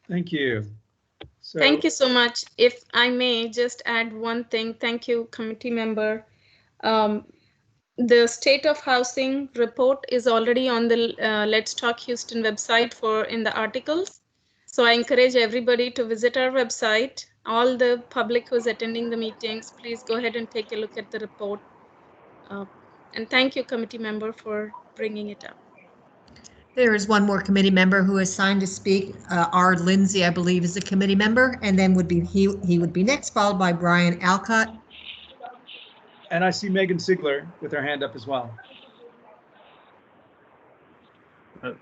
B: Thank you. So,
D: thank you so much. If I may just add one thing, thank you, committee member. The State of Housing report is already on the Let's Talk Houston website in the articles. So I encourage everybody to visit our website. All the public who's attending the meetings, please go ahead and take a look at the report. And thank you, committee member, for bringing it up.
A: There is one more committee member who is signed to speak. R. Lindsay, I believe, is a committee member, and then he would be next, followed by Brian Alcott.
B: And I see Megan Sigler with her hand up as well.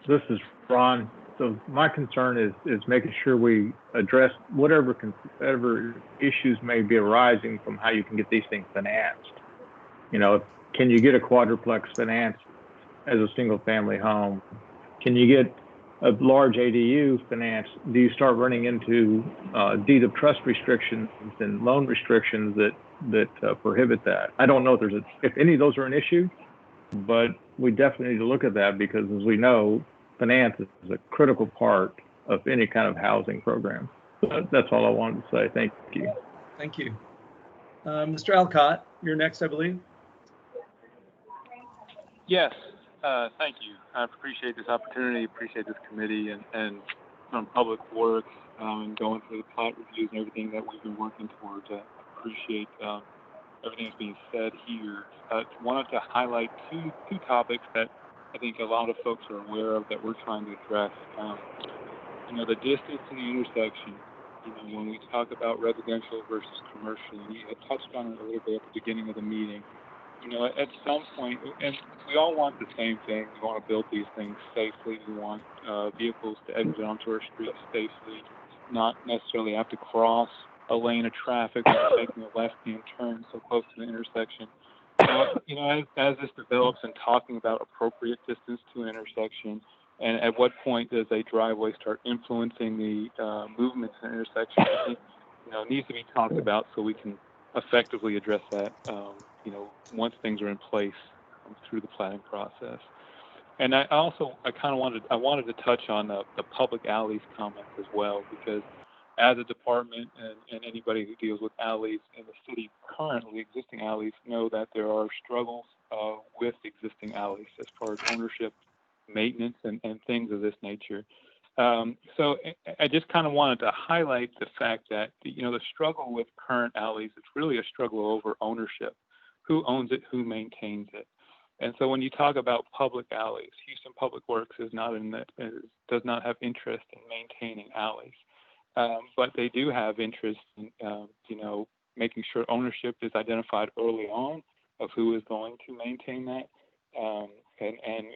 J: This is Ron. So my concern is making sure we address whatever issues may be arising from how you can get these things financed. Can you get a quadruplex financed as a single family home? Can you get a large ADU financed? Do you start running into deed of trust restrictions and loan restrictions that prohibit that? I don't know if any of those are an issue, but we definitely need to look at that because, as we know, finance is a critical part of any kind of housing program. So that's all I wanted to say. Thank you.
B: Thank you. Mr. Alcott, you're next, I believe.
P: Yes, thank you. I appreciate this opportunity, appreciate this committee and from Public Works and going through the plat reviews and everything that we've been working towards. I appreciate everything that's being said here. Wanted to highlight two topics that I think a lot of folks are aware of that we're trying to address. The distance to the intersection. When we talk about residential versus commercial, we had touched on it a little bit at the beginning of the meeting. At some point, and we all want the same thing. We want to build these things safely. We want vehicles to exit onto our streets safely, not necessarily have to cross a lane of traffic or making a left-hand turn so close to the intersection. So, as this develops and talking about appropriate distance to an intersection, and at what point does a driveway start influencing the movements in an intersection, I think, needs to be talked about so we can effectively address that, once things are in place through the planning process. And I kind of wanted to touch on the public alleys comments as well, because as a department and anybody who deals with alleys in the city, currently existing alleys, know that there are struggles with existing alleys as far as ownership, maintenance, and things of this nature. So I just kind of wanted to highlight the fact that, the struggle with current alleys is really a struggle over ownership. Who owns it, who maintains it. And so when you talk about public alleys, Houston Public Works does not have interest in maintaining alleys. But they do have interest in, making sure ownership is identified early on of who is going to maintain that. And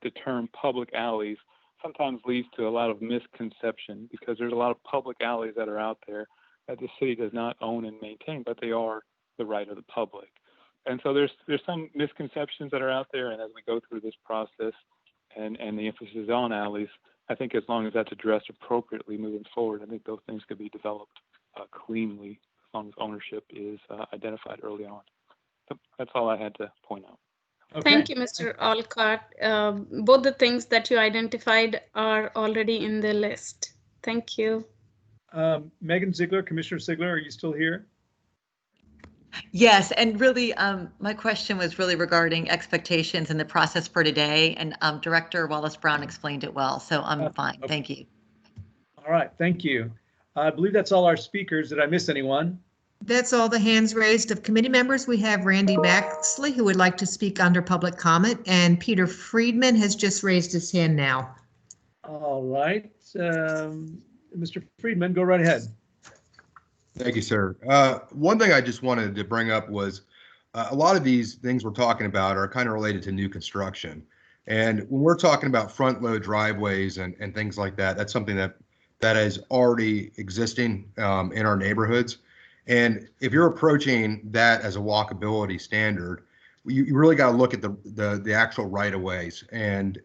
P: the term public alleys sometimes leads to a lot of misconception, because there's a lot of public alleys that are out there that the city does not own and maintain, but they are the right of the public. And so there's some misconceptions that are out there, and as we go through this process and the emphasis on alleys, I think as long as that's addressed appropriately moving forward, I think those things could be developed cleanly as long as ownership is identified early on. So that's all I had to point out.
B: Okay.
D: Thank you, Mr. Alcott. Both the things that you identified are already in the list. Thank you.
B: Megan Ziegler, Commissioner Ziegler, are you still here?
I: Yes, and really, my question was really regarding expectations and the process for today, and Director Wallace-Brown explained it well, so I'm fine.
B: Okay.
I: Thank you.
B: All right, thank you. I believe that's all our speakers. Did I miss anyone?
A: That's all the hands raised of committee members. We have Randy Baxley, who would like to speak under public comment, and Peter Friedman has just raised his hand now.
B: All right, Mr. Friedman, go right ahead.
Q: Thank you, sir. One thing I just wanted to bring up was a lot of these things we're talking about are kind of related to new construction. And when we're talking about front load driveways and things like that, that's something that is already existing in our neighborhoods. And if you're approaching that as a walkability standard, you really got to look at the actual right of ways. And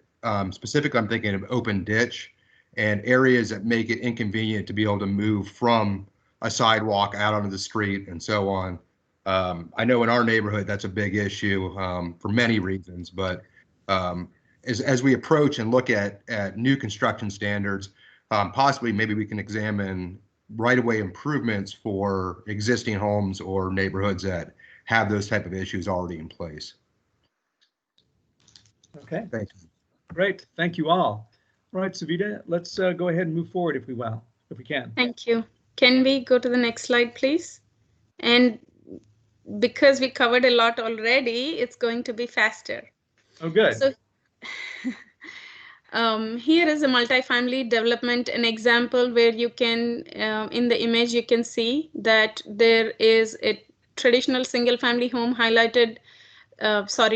Q: specifically, I'm thinking of open ditch and areas that make it inconvenient to be able to move from a sidewalk out onto the street and so on. I know in our neighborhood, that's a big issue for many reasons, but as we approach and look at new construction standards, possibly maybe we can examine right-of-way improvements for existing homes or neighborhoods that have those type of issues already in place.
B: Okay.
Q: Thank you.
B: Great. Thank you all. All right, Savita, let's go ahead and move forward if we can.
D: Thank you. Can we go to the next slide, please? And because we covered a lot already, it's going to be faster.
B: Oh, good.
D: So here is a multifamily development, an example where you can, in the image, you can see that there is a traditional single family home highlighted,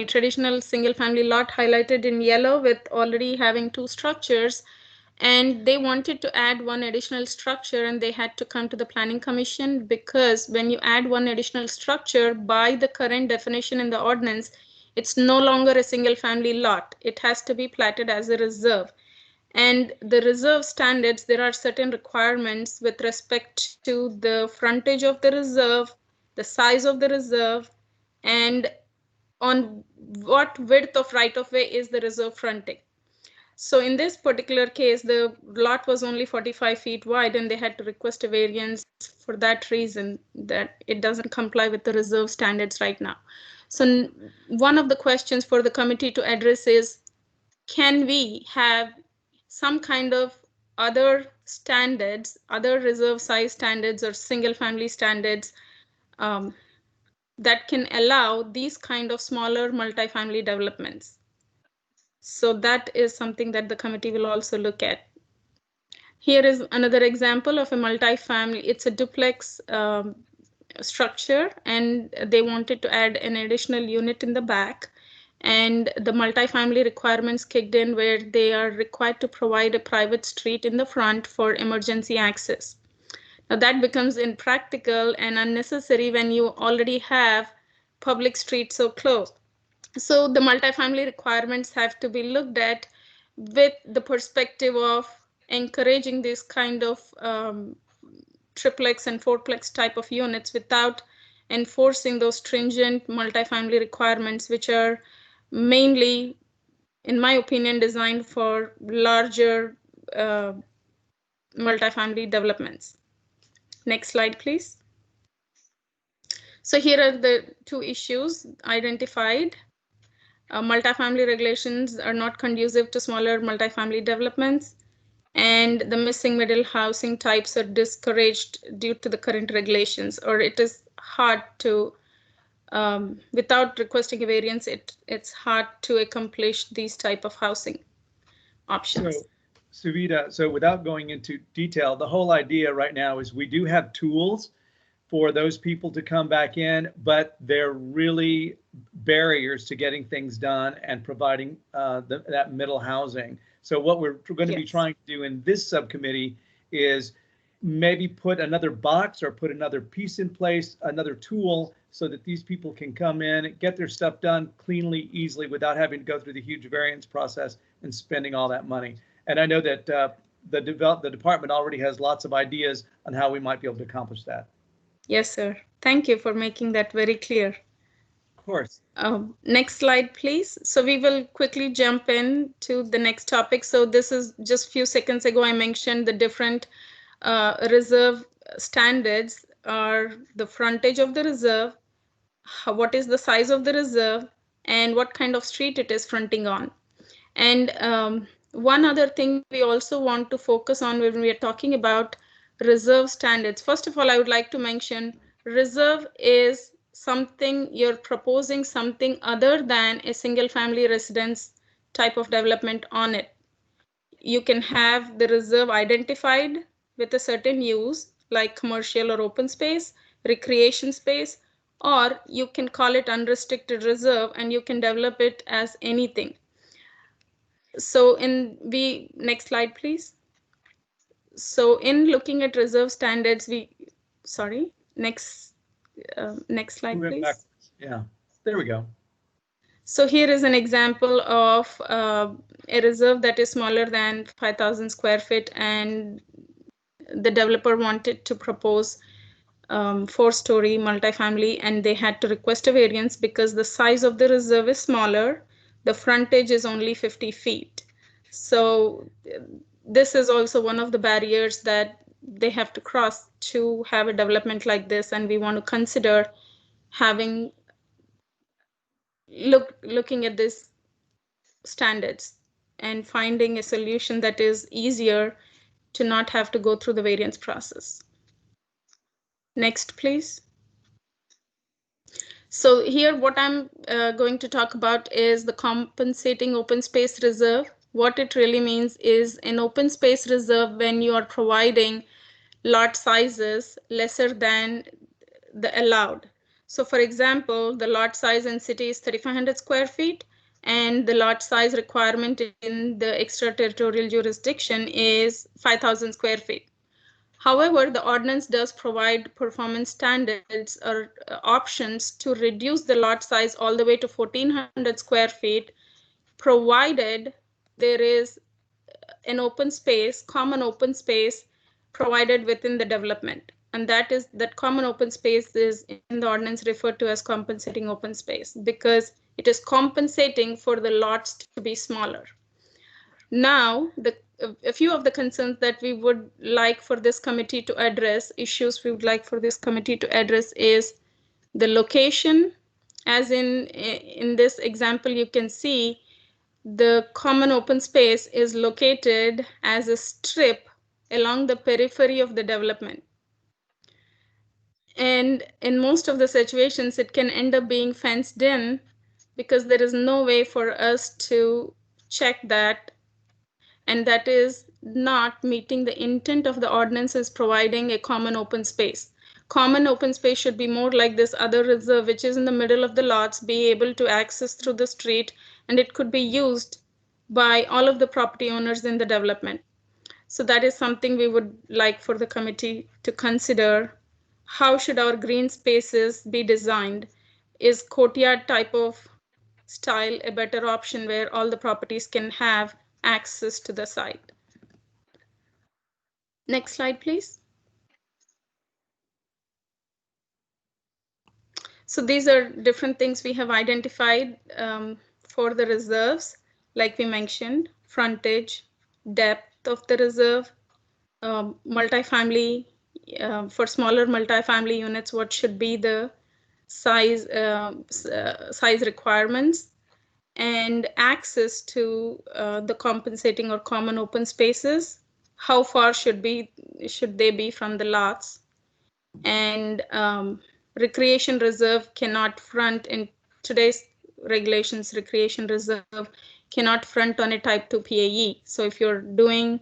D: traditional single family lot highlighted in yellow with already having 2 structures. And they wanted to add 1 additional structure, and they had to come to the Planning Commission, because when you add 1 additional structure, by the current definition in the ordinance, it's no longer a single family lot. It has to be platted as a reserve. And the reserve standards, there are certain requirements with respect to the frontage of the reserve, the size of the reserve, and on what width of right of way is the reserve fronting. So in this particular case, the lot was only 45 feet wide and they had to request a variance for that reason, that it doesn't comply with the reserve standards right now. So one of the questions for the committee to address is, can we have some kind of other standards, other reserve size standards or single family standards that can allow these kind of smaller multifamily developments? So that is something that the committee will also look at. Here is another example of a multifamily. It's a duplex structure, and they wanted to add an additional unit in the back. And the multifamily requirements kicked in where they are required to provide a private street in the front for emergency access. Now that becomes impractical and unnecessary when you already have public streets so close. So the multifamily requirements have to be looked at with the perspective of encouraging this kind of triplex and fourplex type of units without enforcing those stringent multifamily requirements, which are mainly, in my opinion, designed for larger multifamily developments. Next slide, please. So here are the two issues identified. Multifamily regulations are not conducive to smaller multifamily developments, and the missing middle housing types are discouraged due to the current regulations, or it is hard to, without requesting a variance, it's hard to accomplish these type of housing options.
B: So, Suvita, so without going into detail, the whole idea right now is we do have tools for those people to come back in, but they're really barriers to getting things done and providing that middle housing. So what we're going to be trying to do in this subcommittee is maybe put another box or put another piece in place, another tool, so that these people can come in, get their stuff done cleanly, easily, without having to go through the huge variance process and spending all that money. And I know that the department already has lots of ideas on how we might be able to accomplish that.
D: Yes, sir. Thank you for making that very clear.
B: Of course.
D: Next slide, please. So we will quickly jump in to the next topic. So this is just a few seconds ago, I mentioned the different reserve standards are the frontage of the reserve, what is the size of the reserve, and what kind of street it is fronting on. And one other thing we also want to focus on when we are talking about reserve standards. First of all, I would like to mention reserve is something you're proposing something other than a single family residence type of development on it. You can have the reserve identified with a certain use like commercial or open space, recreation space, or you can call it unrestricted reserve and you can develop it as anything. So next slide, please. So in looking at reserve standards, next slide, please.
B: Backwards. Yeah, there we go.
D: So here is an example of a reserve that is smaller than 5,000 square feet, and the developer wanted to propose 4-story multifamily, and they had to request a variance because the size of the reserve is smaller. The frontage is only 50 feet. So this is also one of the barriers that they have to cross to have a development like this, and we want to consider having looking at these standards and finding a solution that is easier to not have to go through the variance process. Next, please. So here what I'm going to talk about is the compensating open space reserve. What it really means is an open space reserve when you are providing lot sizes lesser than the allowed. So for example, the lot size in city is 3,500 square feet, and the lot size requirement in the extraterritorial jurisdiction is 5,000 square feet. However, the ordinance does provide performance standards or options to reduce the lot size all the way to 1,400 square feet, provided there is an open space, common open space provided within the development. And that common open space is in the ordinance referred to as compensating open space, because it is compensating for the lots to be smaller. Now, a few of the concerns that we would like for this committee to address, issues we would like for this committee to address is the location. As in this example, you can see the common open space is located as a strip along the periphery of the development. And in most of the situations, it can end up being fenced in because there is no way for us to check that. And that is not meeting the intent of the ordinance is providing a common open space. Common open space should be more like this other reserve, which is in the middle of the lots, be able to access through the street, and it could be used by all of the property owners in the development. So that is something we would like for the committee to consider. How should our green spaces be designed? Is courtyard type of style a better option where all the properties can have access to the site? Next slide, please. So these are different things we have identified for the reserves, like we mentioned, frontage, depth of the reserve, multifamily, for smaller multifamily units, what should be the size requirements, and access to the compensating or common open spaces. How far should they be from the lots? And recreation reserve cannot front in today's regulations. Recreation reserve cannot front on a type 2 PAE. So if you're doing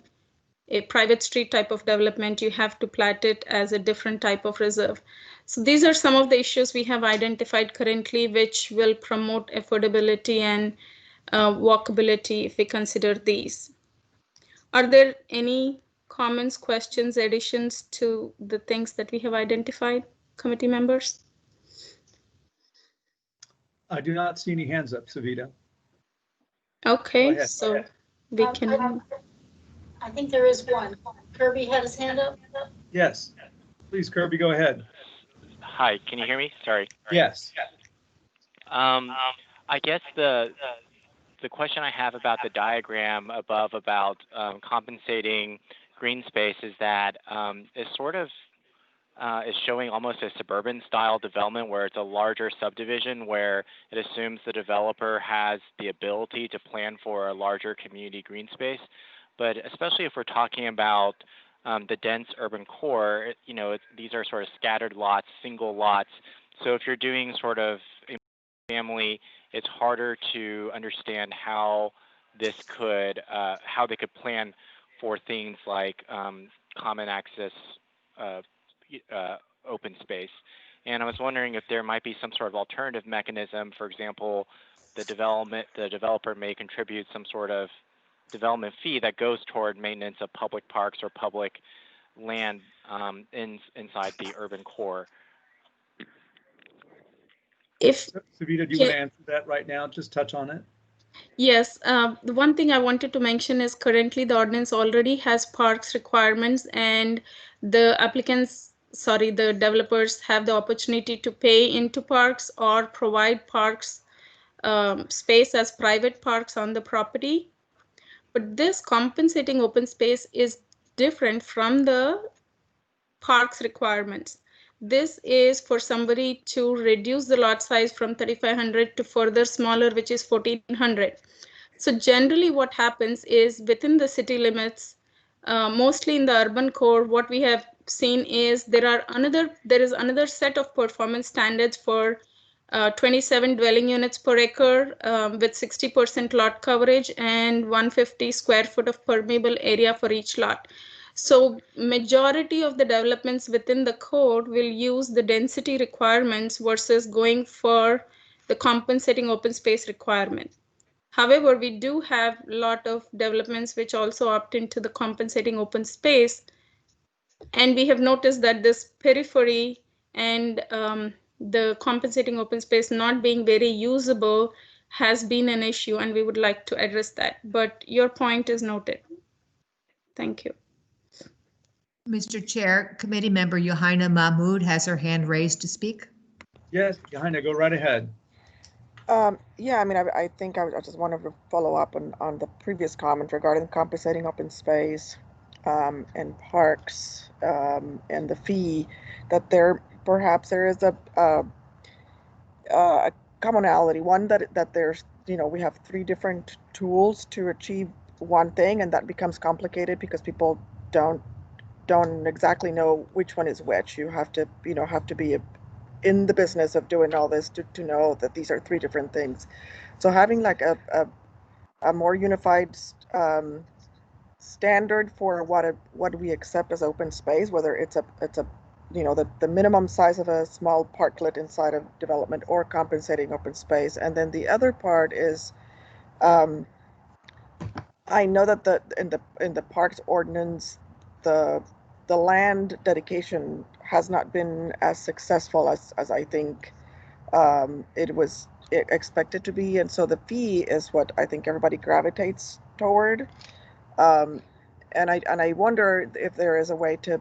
D: a private street type of development, you have to plat it as a different type of reserve. So these are some of the issues we have identified currently, which will promote affordability and walkability if we consider these. Are there any comments, questions, additions to the things that we have identified, committee members?
B: I do not see any hands up, Savita.
D: Okay, so we can.
M: I think there is one. Kirby had his hand up.
B: Yes, please, Kirby, go ahead.
K: Hi, can you hear me? Sorry.
B: Yes.
K: I guess the question I have about the diagram above about compensating green space is that it sort of is showing almost a suburban style development where it's a larger subdivision where it assumes the developer has the ability to plan for a larger community green space. But especially if we're talking about the dense urban core, these are sort of scattered lots, single lots. So if you're doing sort of a family, it's harder to understand how this could, how they could plan for things like common access open space. And I was wondering if there might be some sort of alternative mechanism. For example, the developer may contribute some sort of development fee that goes toward maintenance of public parks or public land inside the urban core.
B: Savita, do you want to answer that right now? Just touch on it.
D: Yes, the one thing I wanted to mention is currently the ordinance already has parks requirements, and the the developers have the opportunity to pay into parks or provide parks space as private parks on the property. But this compensating open space is different from the parks requirements. This is for somebody to reduce the lot size from 3,500 to further smaller, which is 1,400. So generally what happens is within the city limits, mostly in the urban core, what we have seen is there is another set of performance standards for 27 dwelling units per acre with 60% lot coverage and 150 square foot of permeable area for each lot. So majority of the developments within the code will use the density requirements versus going for the compensating open space requirement. However, we do have a lot of developments which also opt into the compensating open space. And we have noticed that this periphery and the compensating open space not being very usable has been an issue, and we would like to address that. But your point is noted. Thank you.
A: Mr. Chair, committee member Yohaina Mahmood has her hand raised to speak.
B: Yes, Yohaina, go right ahead.
E: Yeah, I mean, I think I just wanted to follow up on the previous comment regarding compensating open space and parks and the fee, that perhaps there is a commonality. One, that there's, we have 3 different tools to achieve one thing, and that becomes complicated because people don't exactly know which one is which. You have to, be in the business of doing all this to know that these are 3 different things. So having like a more unified standard for what we accept as open space, whether it's a the minimum size of a small parklet inside of development or compensating open space. And then the other part is, I know that in the parks ordinance, the land dedication has not been as successful as I think it was expected to be, and so the fee is what I think everybody gravitates toward. And I wonder if there is a way to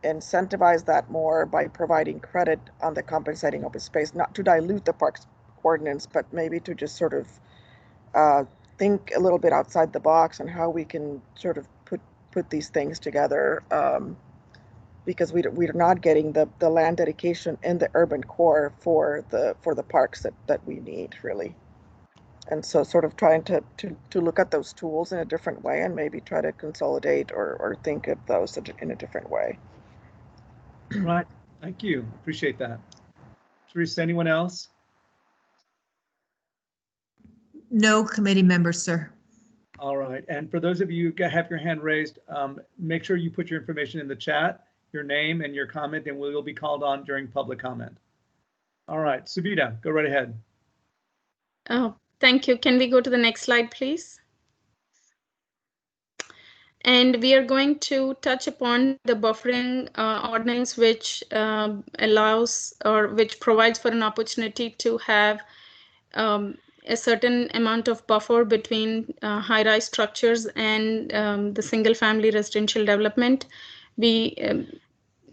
E: incentivize that more by providing credit on the compensating open space, not to dilute the parks ordinance, but maybe to just sort of think a little bit outside the box on how we can sort of put these things together, because we're not getting the land dedication in the urban core for the parks that we need, really. And so sort of trying to look at those tools in a different way and maybe try to consolidate or think of those in a different way.
B: Right. Thank you. Appreciate that. Teresa, anyone else?
A: No committee members, sir.
B: All right. And for those of you who have your hand raised, make sure you put your information in the chat, your name and your comment, and we will be called on during public comment. All right. Savita, go right ahead.
D: Oh, thank you. Can we go to the next slide, please? And we are going to touch upon the buffering ordinance, which allows or which provides for an opportunity to have a certain amount of buffer between high-rise structures and the single-family residential development. We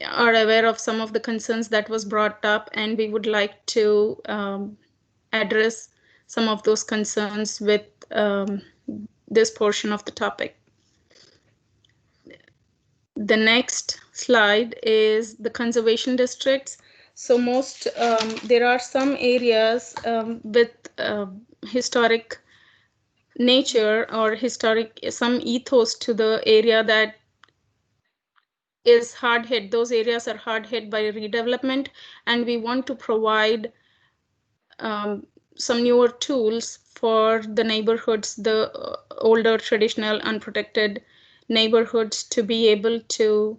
D: are aware of some of the concerns that was brought up, and we would like to address some of those concerns with this portion of the topic. The next slide is the conservation districts. So there are some areas with historic nature or some ethos to the area that is hard hit. Those areas are hard hit by redevelopment, and we want to provide some newer tools for the neighborhoods, the older traditional unprotected neighborhoods, to be able to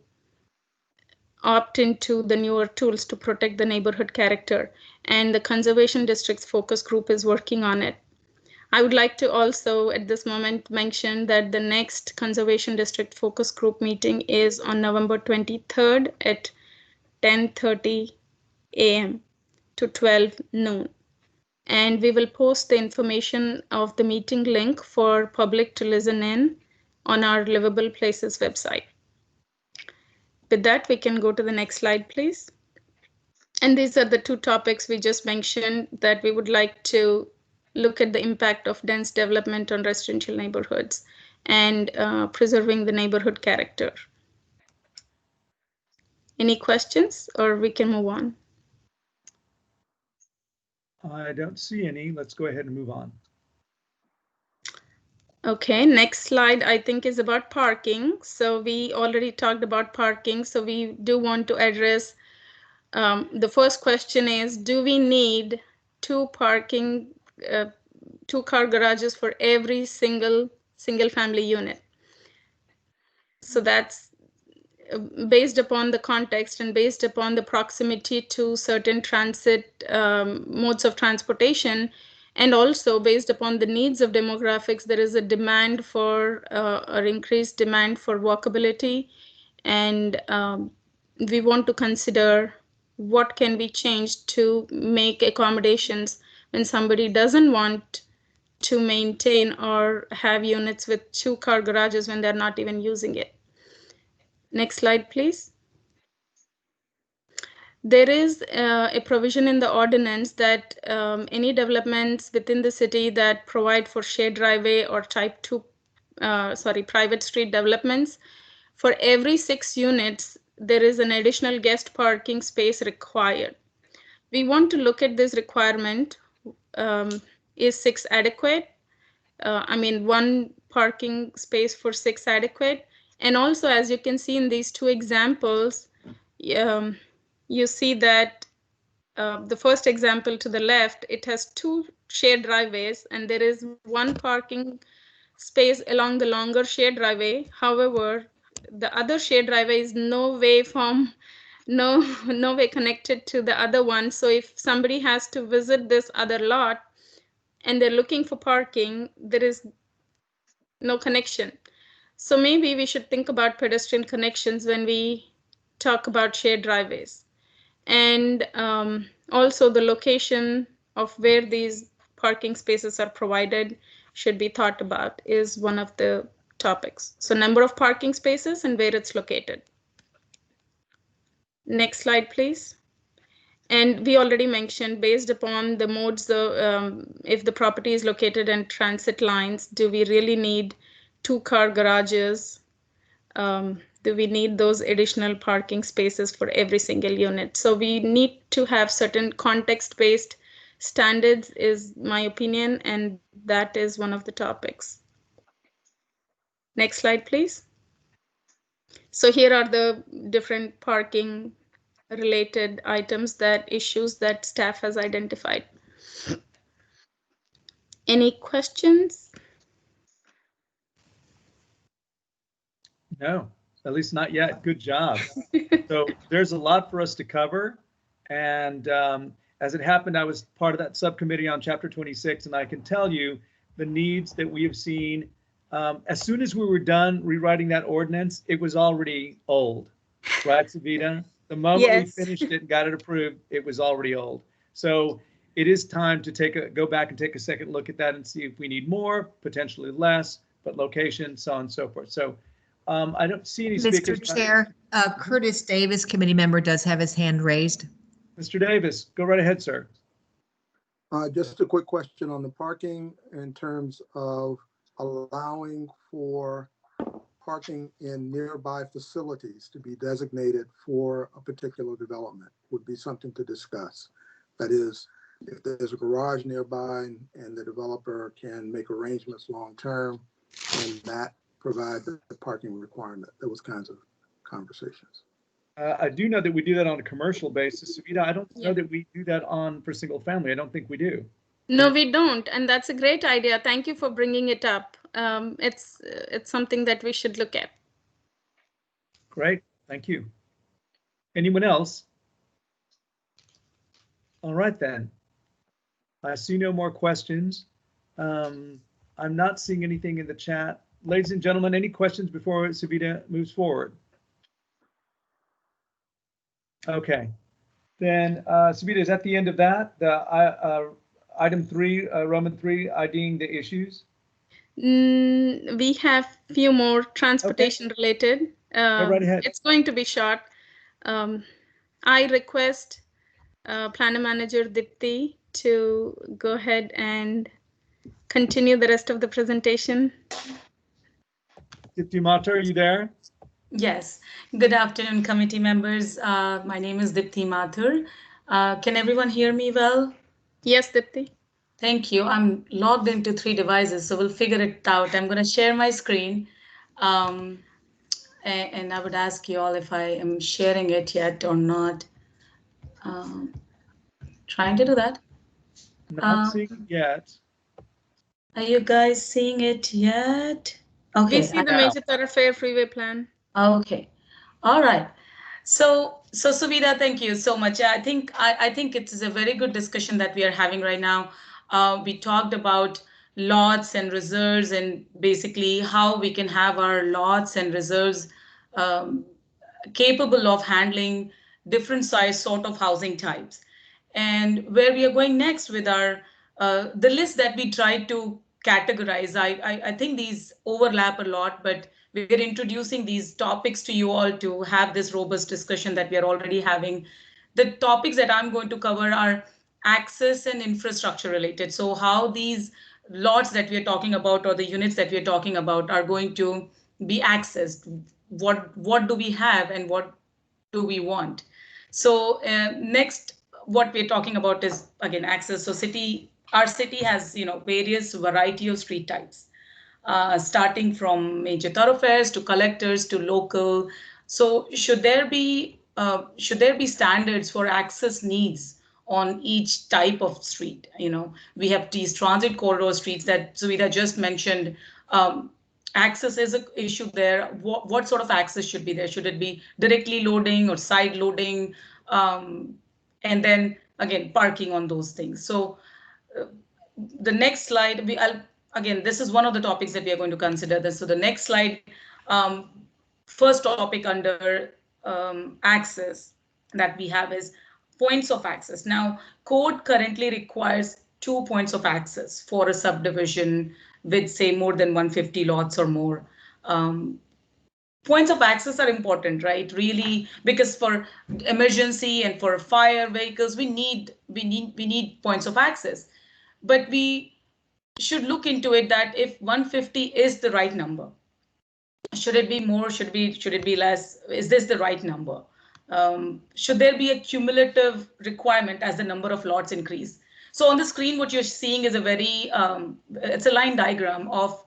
D: opt into the newer tools to protect the neighborhood character. And the conservation districts focus group is working on it. I would like to also at this moment mention that the next conservation district focus group meeting is on November 23rd at 10:30 a.m. to 12 noon. And we will post the information of the meeting link for public to listen in on our Livable Places website. With that, we can go to the next slide, please. And these are the 2 topics we just mentioned that we would like to look at: the impact of dense development on residential neighborhoods and preserving the neighborhood character. Any questions, or we can move on?
B: I don't see any. Let's go ahead and move on.
D: Okay, next slide I think is about parking. So we already talked about parking. So we do want to address, the first question is, do we need 2 2-car garages for every single family unit? So that's based upon the context and based upon the proximity to certain transit modes of transportation, and also based upon the needs of demographics. There is a demand for or increased demand for walkability, and we want to consider what can be changed to make accommodations when somebody doesn't want to maintain or have units with 2-car garages when they're not even using it. Next slide, please. there is a provision in the ordinance that any developments within the city that provide for shared driveway or type 2, private street developments, for every 6 units, there is an additional guest parking space required. We want to look at this requirement. Is 6 adequate? I mean, 1 parking space for 6 adequate? And also, as you can see in these 2 examples, you see that the first example to the left, it has 2 shared driveways and there is 1 parking space along the longer shared driveway. However, the other shared driveway is no way connected to the other one. So if somebody has to visit this other lot and they're looking for parking, there is no connection. So maybe we should think about pedestrian connections when we talk about shared driveways. And also the location of where these parking spaces are provided should be thought about is one of the topics. So number of parking spaces and where it's located. Next slide, please. And we already mentioned, based upon the modes, if the property is located in transit lines, do we really need 2-car garages? Do we need those additional parking spaces for every single unit? So we need to have certain context-based standards, is my opinion, and that is one of the topics. Next slide, please. So here are the different parking related items, issues that staff has identified. Any questions?
B: No, at least not yet. Good job. So there's a lot for us to cover. And as it happened, I was part of that subcommittee on Chapter 26, and I can tell you the needs that we have seen. As soon as we were done rewriting that ordinance, it was already old, right, Savita? The moment we finished it and got it approved, it was already old. So it is time to go back and take a second look at that and see if we need more, potentially less, but location, so on and so forth. So I don't see any speakers.
A: Mr. Chair, Curtis Davis, committee member, does have his hand raised.
B: Mr. Davis, go right ahead, sir.
F: Just a quick question on the parking in terms of allowing for parking in nearby facilities to be designated for a particular development would be something to discuss. That is, if there's a garage nearby and the developer can make arrangements long-term and that provide the parking requirement, those kinds of conversations.
B: I do know that we do that on a commercial basis. I don't know that we do that for single family. I don't think we do.
D: No, we don't. And that's a great idea. Thank you for bringing it up. It's something that we should look at.
B: Great. Thank you. Anyone else? All right, then. I see no more questions. I'm not seeing anything in the chat. Ladies and gentlemen, any questions before Savita moves forward? Okay. Then, Savita, is that the end of that? The item 3, Roman 3, IDing the issues?
D: We have a few more transportation related.
B: Go right ahead.
D: It's going to be short. I request Planner Manager Dipti to go ahead and continue the rest of the presentation.
B: Dipti Mathur, are you there?
R: Yes. Good afternoon, committee members. My name is Dipti Mathur. Can everyone hear me well?
D: Yes, Dipti.
R: Thank you. I'm logged into 3 devices, so we'll figure it out. I'm going to share my screen. And I would ask you all if I am sharing it yet or not. Trying to do that.
B: Not seeing it yet.
R: Are you guys seeing it yet? Okay.
D: We see the Major Thoroughfare Freeway Plan.
R: Okay. All right. So Savita, thank you so much. I think it is a very good discussion that we are having right now. We talked about lots and reserves and basically how we can have our lots and reserves capable of handling different size sort of housing types. And where we are going next with our the list that we tried to categorize, I think these overlap a lot, but we're introducing these topics to you all to have this robust discussion that we are already having the topics that I'm going to cover are access and infrastructure related. So how these lots that we are talking about or the units that we are talking about are going to be accessed. What do we have and what do we want? So next, what we're talking about is again access. So our city has various variety of street types, starting from major thoroughfares to collectors to local. So should there be standards for access needs on each type of street? We have these transit corridor streets that Suvita just mentioned. Access is an issue there. What sort of access should be there? Should it be directly loading or side loading? And then again, parking on those things. So the next slide, again, this is one of the topics that we are going to consider this. So the next slide, first topic under access that we have is points of access. Now, code currently requires 2 points of access for a subdivision with say more than 150 lots or more. Points of access are important, right? Really, because for emergency and for fire vehicles, we need points of access. But we should look into it that if 150 is the right number, should it be more? Should it be less? Is this the right number? Should there be a cumulative requirement as the number of lots increase? So on the screen, what you're seeing is it's a line diagram of,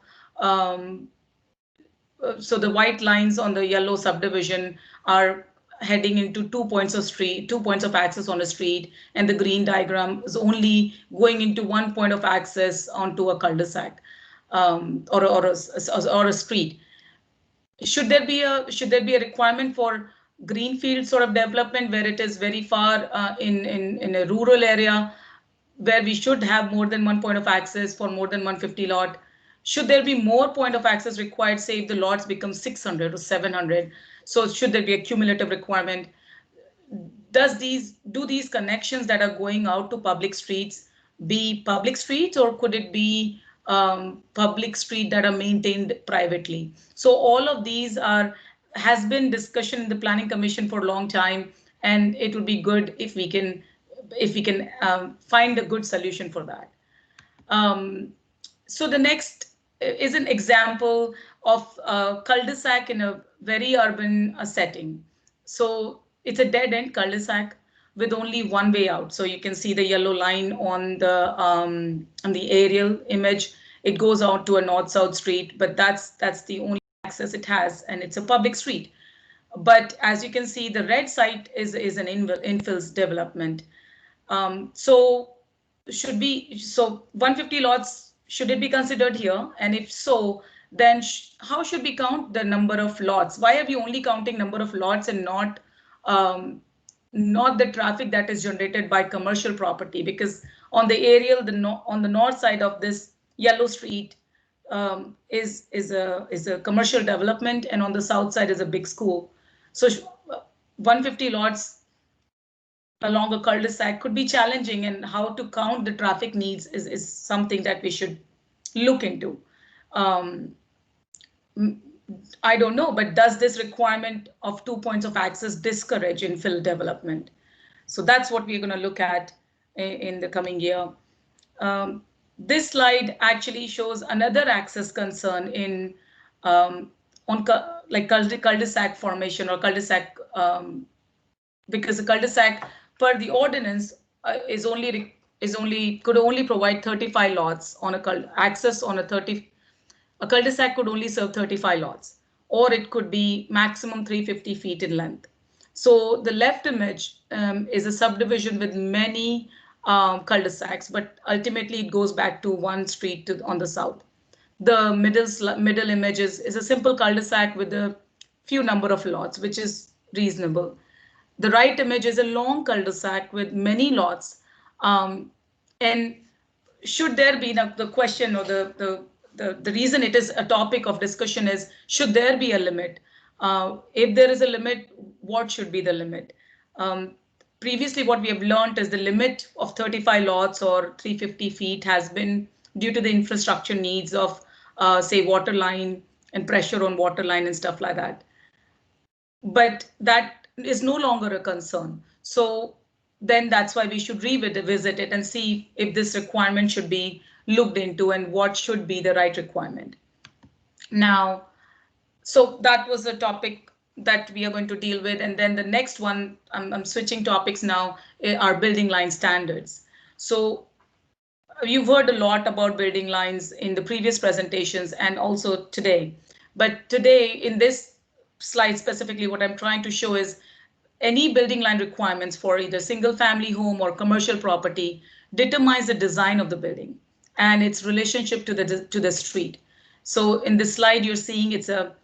R: so the white lines on the yellow subdivision are heading into 2 points of access on a street, and the green diagram is only going into 1 point of access onto a cul-de-sac or a street. Should there be a requirement for greenfield sort of development where it is very far in a rural area where we should have more than 1 point of access for more than 150 lot? Should there be more point of access required, say if the lots become 600 or 700? So should there be a cumulative requirement? Do these connections that are going out to public streets be public streets, or could it be public street that are maintained privately? So all of these has been discussion in the Planning Commission for a long time, and it would be good if we can find a good solution for that. So the next is an example of a cul-de-sac in a very urban setting. So it's a dead-end cul-de-sac with only one way out. So you can see the yellow line on the aerial image. It goes out to a north-south street, but that's the only access it has, and it's a public street. But as you can see, the red site is an infills development. So 150 lots, should it be considered here? And if so, then how should we count the number of lots? Why are we only counting number of lots and not the traffic that is generated by commercial property? Because on the aerial, on the north side of this yellow street is a commercial development, and on the south side is a big school. So 150 lots along a cul-de-sac could be challenging, and how to count the traffic needs is something that we should look into. I don't know, but does this requirement of 2 points of access discourage infill development? So that's what we're going to look at in the coming year. This slide actually shows another access concern in cul-de-sac formation or cul-de-sac, because the cul-de-sac per the ordinance could only provide 35 lots on access on a cul-de-sac could only serve 35 lots, or it could be maximum 350 feet in length. So the left image is a subdivision with many cul-de-sacs, but ultimately it goes back to one street on the south. The middle image is a simple cul-de-sac with a few number of lots, which is reasonable. The right image is a long cul-de-sac with many lots. And should there be, now the question or the reason it is a topic of discussion is, should there be a limit? If there is a limit, what should be the limit? Previously, what we have learned is the limit of 35 lots or 350 feet has been due to the infrastructure needs of, say, water line and pressure on water line and stuff like that. But that is no longer a concern. So then that's why we should revisit it and see if this requirement should be looked into and what should be the right requirement. Now, so that was a topic that we are going to deal with. And then the next one, I'm switching topics now, are building line standards. So you've heard a lot about building lines in the previous presentations and also today. But today in this slide specifically, what I'm trying to show is any building line requirements for either single family home or commercial property determines the design of the building and its relationship to the street. So in this slide, you're seeing it's a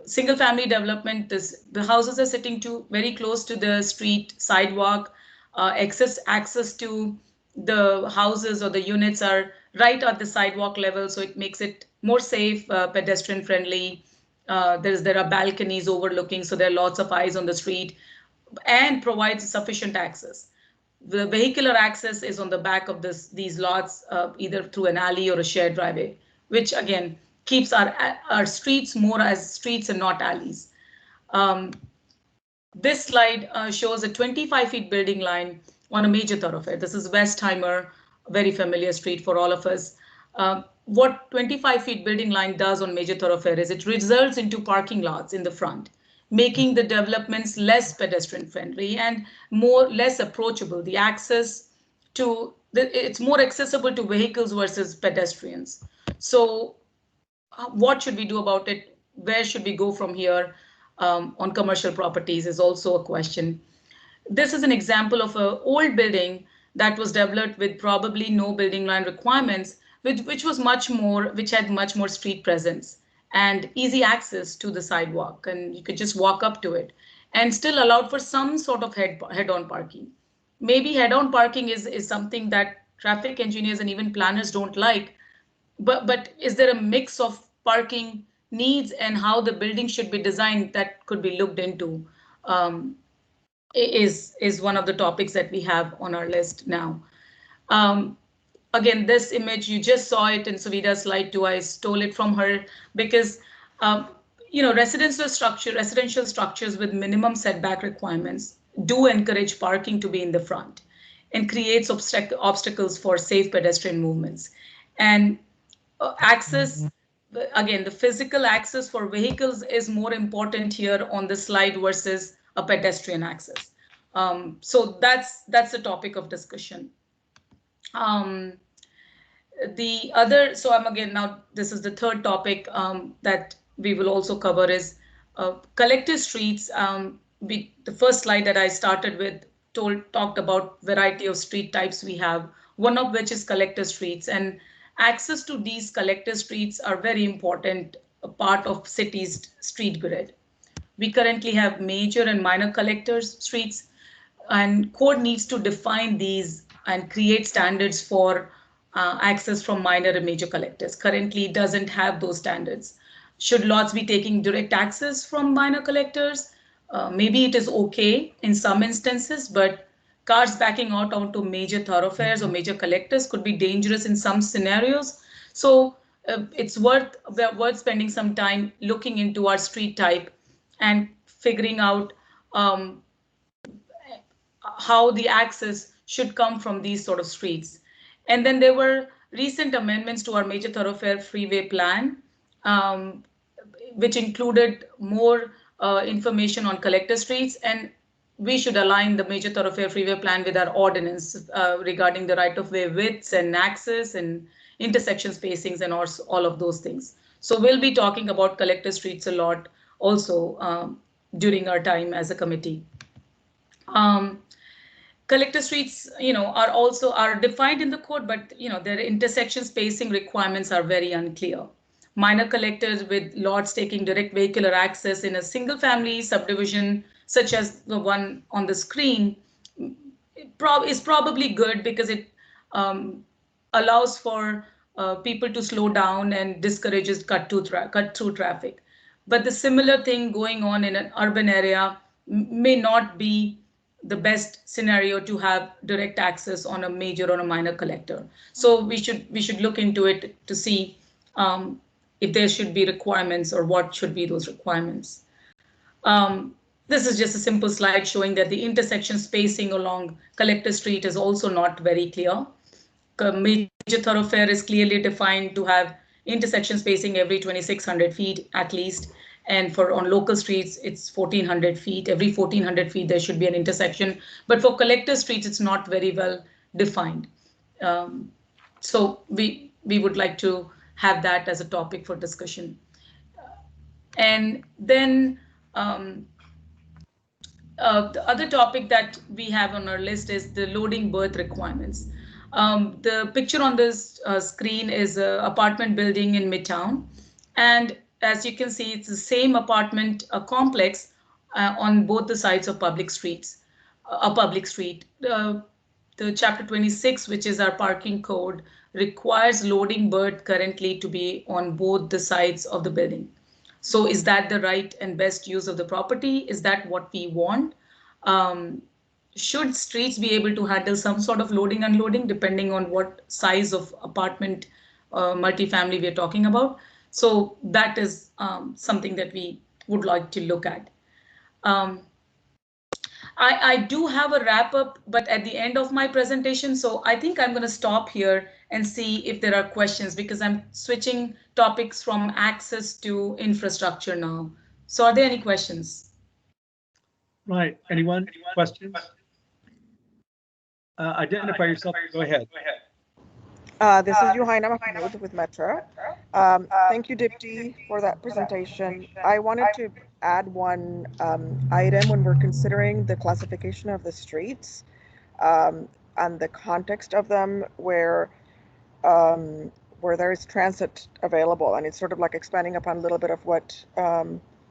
R: single family development. The houses are sitting very close to the street sidewalk. Access to the houses or the units are right at the sidewalk level, so it makes it more safe, pedestrian friendly. There are balconies overlooking, so there are lots of eyes on the street, and provides sufficient access. The vehicular access is on the back of these lots, either through an alley or a shared driveway, which again keeps our streets more as streets and not alleys. This slide shows a 25 feet building line on a major thoroughfare. This is Westheimer, a very familiar street for all of us. What 25 feet building line does on major thoroughfare is it results into parking lots in the front, making the developments less pedestrian friendly and less approachable. The access to it's more accessible to vehicles versus pedestrians. So what should we do about it? Where should we go from here on commercial properties is also a question. This is an example of an old building that was developed with probably no building line requirements, which had much more street presence and easy access to the sidewalk, and you could just walk up to it, and still allowed for some sort of head-on parking. Maybe head-on parking is something that traffic engineers and even planners don't like, but is there a mix of parking needs and how the building should be designed that could be looked into? Is one of the topics that we have on our list now. Again, this image, you just saw it in Suvida's slide too. I stole it from her because, residential structures with minimum setback requirements do encourage parking to be in the front and creates obstacles for safe pedestrian movements. And access, again, the physical access for vehicles is more important here on the slide versus a pedestrian access. So that's a topic of discussion. This is the third topic that we will also cover is collector streets. The first slide that I started with talked about variety of street types we have, one of which is collector streets, and access to these collector streets are very important, a part of city's street grid. We currently have major and minor collectors streets, and code needs to define these and create standards for access from minor and major collectors. Currently, it doesn't have those standards. Should lots be taking direct access from minor collectors? Maybe it is okay in some instances, but cars backing out onto major thoroughfares or major collectors could be dangerous in some scenarios. So it's worth spending some time looking into our street type and figuring out how the access should come from these sort of streets. And then there were recent amendments to our major thoroughfare freeway plan, which included more information on collector streets, and we should align the major thoroughfare freeway plan with our ordinance regarding the right-of-way widths and access and intersection spacings and all of those things. So we'll be talking about collector streets a lot also during our time as a committee. Collector streets, are defined in the code, but their intersection spacing requirements are very unclear. Minor collectors with lots taking direct vehicular access in a single family subdivision, such as the one on the screen, is probably good because it allows for people to slow down and discourages cut through traffic. But the similar thing going on in an urban area may not be the best scenario to have direct access on a major or a minor collector. So we should look into it to see if there should be requirements or what should be those requirements. This is just a simple slide showing that the intersection spacing along Collector Street is also not very clear. A major thoroughfare is clearly defined to have intersection spacing every 2,600 feet at least. And for on local streets, it's 1,400 feet. Every 1,400 feet, there should be an intersection. But for collector streets, it's not very well defined. So we would like to have that as a topic for discussion. And then the other topic that we have on our list is the loading berth requirements. The picture on this screen is an apartment building in Midtown. And as you can see, it's the same apartment complex on both the sides of public streets, a public street. The Chapter 26, which is our parking code, requires loading berth currently to be on both the sides of the building. So is that the right and best use of the property? Is that what we want? Should streets be able to handle some sort of loading and unloading depending on what size of apartment multifamily we are talking about? So that is something that we would like to look at. I do have a wrap up, but at the end of my presentation, so I think I'm going to stop here and see if there are questions because I'm switching topics from access to infrastructure now. So are there any questions?
B: Right. Anyone? Questions? Identify yourself. Go ahead.
E: This is Johanna Mahmoud with Metro. Thank you, Dipti, for that presentation. I wanted to add one item when we're considering the classification of the streets and the context of them where there is transit available. And it's sort of like expanding upon a little bit of what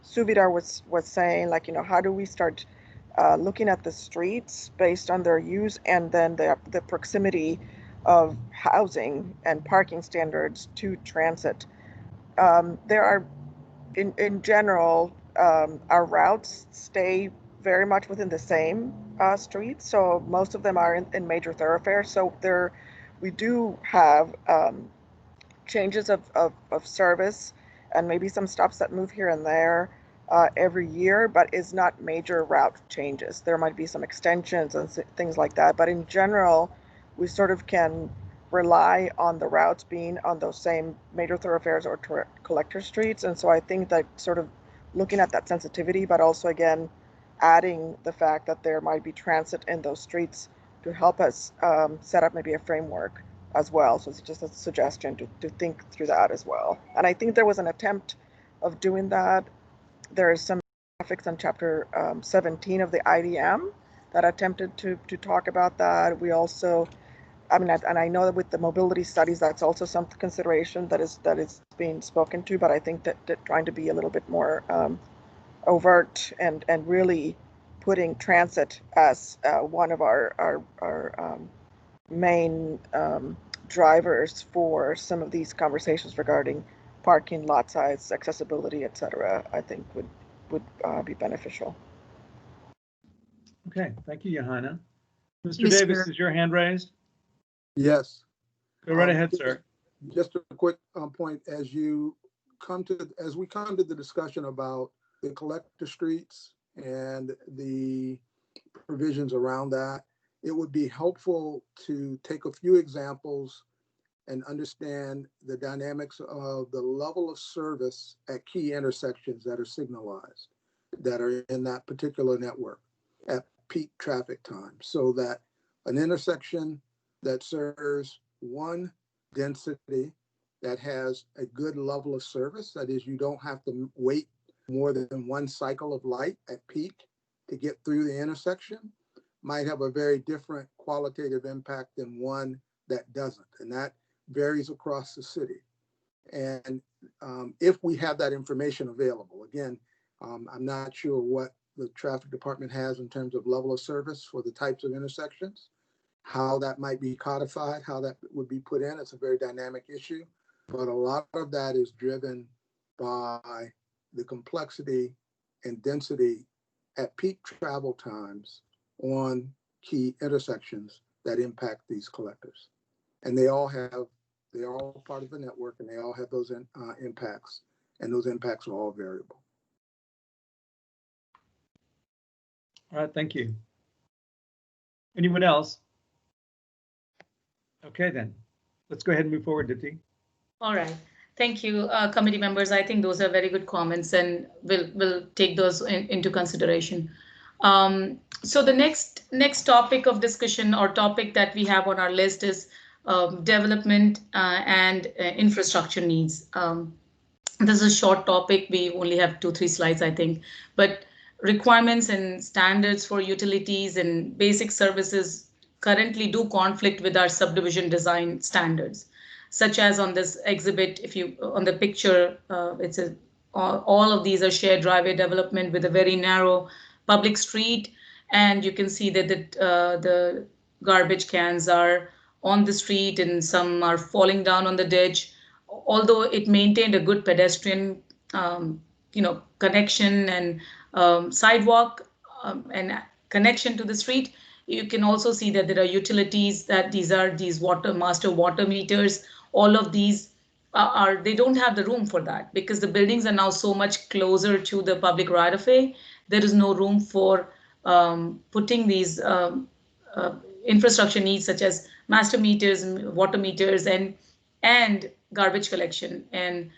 E: Suvidar was saying, like, how do we start looking at the streets based on their use and then the proximity of housing and parking standards to transit. There are, in general, our routes stay very much within the same streets. So most of them are in major thoroughfares. So we do have changes of service and maybe some stops that move here and there every year, but it's not major route changes. There might be some extensions and things like that. But in general, we sort of can rely on the routes being on those same major thoroughfares or collector streets. And so I think that sort of looking at that sensitivity, but also again, adding the fact that there might be transit in those streets to help us set up maybe a framework as well. So it's just a suggestion to think through that as well. And I think there was an attempt of doing that. There is some graphics on Chapter 17 of the IDM that attempted to talk about that. We also, and I know that with the mobility studies, that's also some consideration that is being spoken to, but I think that trying to be a little bit more overt and really putting transit as one of our main drivers for some of these conversations regarding parking, lot size, accessibility, et cetera, I think would be beneficial.
B: Okay, thank you, Johanna. Mr. Davis, is your hand raised?
F: Yes.
B: Go right ahead, sir.
F: Just a quick point as we come to the discussion about the collector streets and the provisions around that, it would be helpful to take a few examples and understand the dynamics of the level of service at key intersections that are signalized, that are in that particular network at peak traffic time, so that an intersection that serves one density that has a good level of service, that is, you don't have to wait more than one cycle of light at peak to get through the intersection, might have a very different qualitative impact than one that doesn't. And that varies across the city. And if we have that information available, again, I'm not sure what the traffic department has in terms of level of service for the types of intersections, how that might be codified, how that would be put in. It's a very dynamic issue, but a lot of that is driven by the complexity and density at peak travel times on key intersections that impact these collectors. And they're all part of the network, and they all have those impacts, and those impacts are all variable.
B: All right, thank you. Anyone else? Okay, then. Let's go ahead and move forward, Dipti.
R: All right. Thank you, committee members. I think those are very good comments, and we'll take those into consideration. So the next topic of discussion or topic that we have on our list is development and infrastructure needs. This is a short topic. We only have 2-3 slides, I think, but requirements and standards for utilities and basic services currently do conflict with our subdivision design standards, such as on this exhibit. If you on the picture, it's a all of these are shared driveway development with a very narrow public street, and you can see that the garbage cans are on the street and some are falling down on the ditch. Although it maintained a good pedestrian connection and sidewalk and connection to the street, you can also see that there are utilities, that these master water meters. All of these they don't have the room for that because the buildings are now so much closer to the public right of way. There is no room for putting these infrastructure needs such as master meters, water meters, and garbage collection, and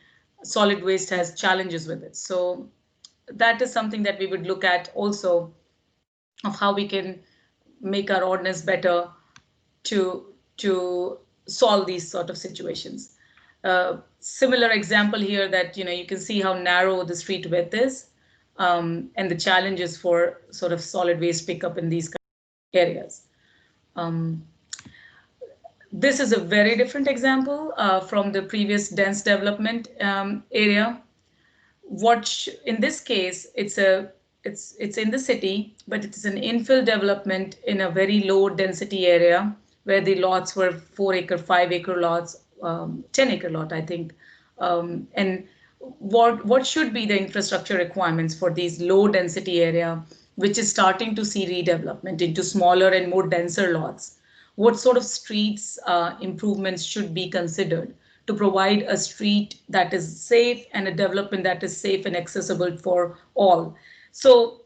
R: solid waste has challenges with it. So that is something that we would look at also, of how we can make our ordinance better to solve these sort of situations. Similar example here that you can see how narrow the street width is, and the challenges for sort of solid waste pickup in these areas. This is a very different example from the previous dense development area. In this case, it's in the city, but it's an infill development in a very low density area where the lots were 4-acre, 5-acre lots, 10-acre lot, I think. And what should be the infrastructure requirements for these low density area, which is starting to see redevelopment into smaller and more denser lots? What sort of streets improvements should be considered to provide a street that is safe and a development that is safe and accessible for all? So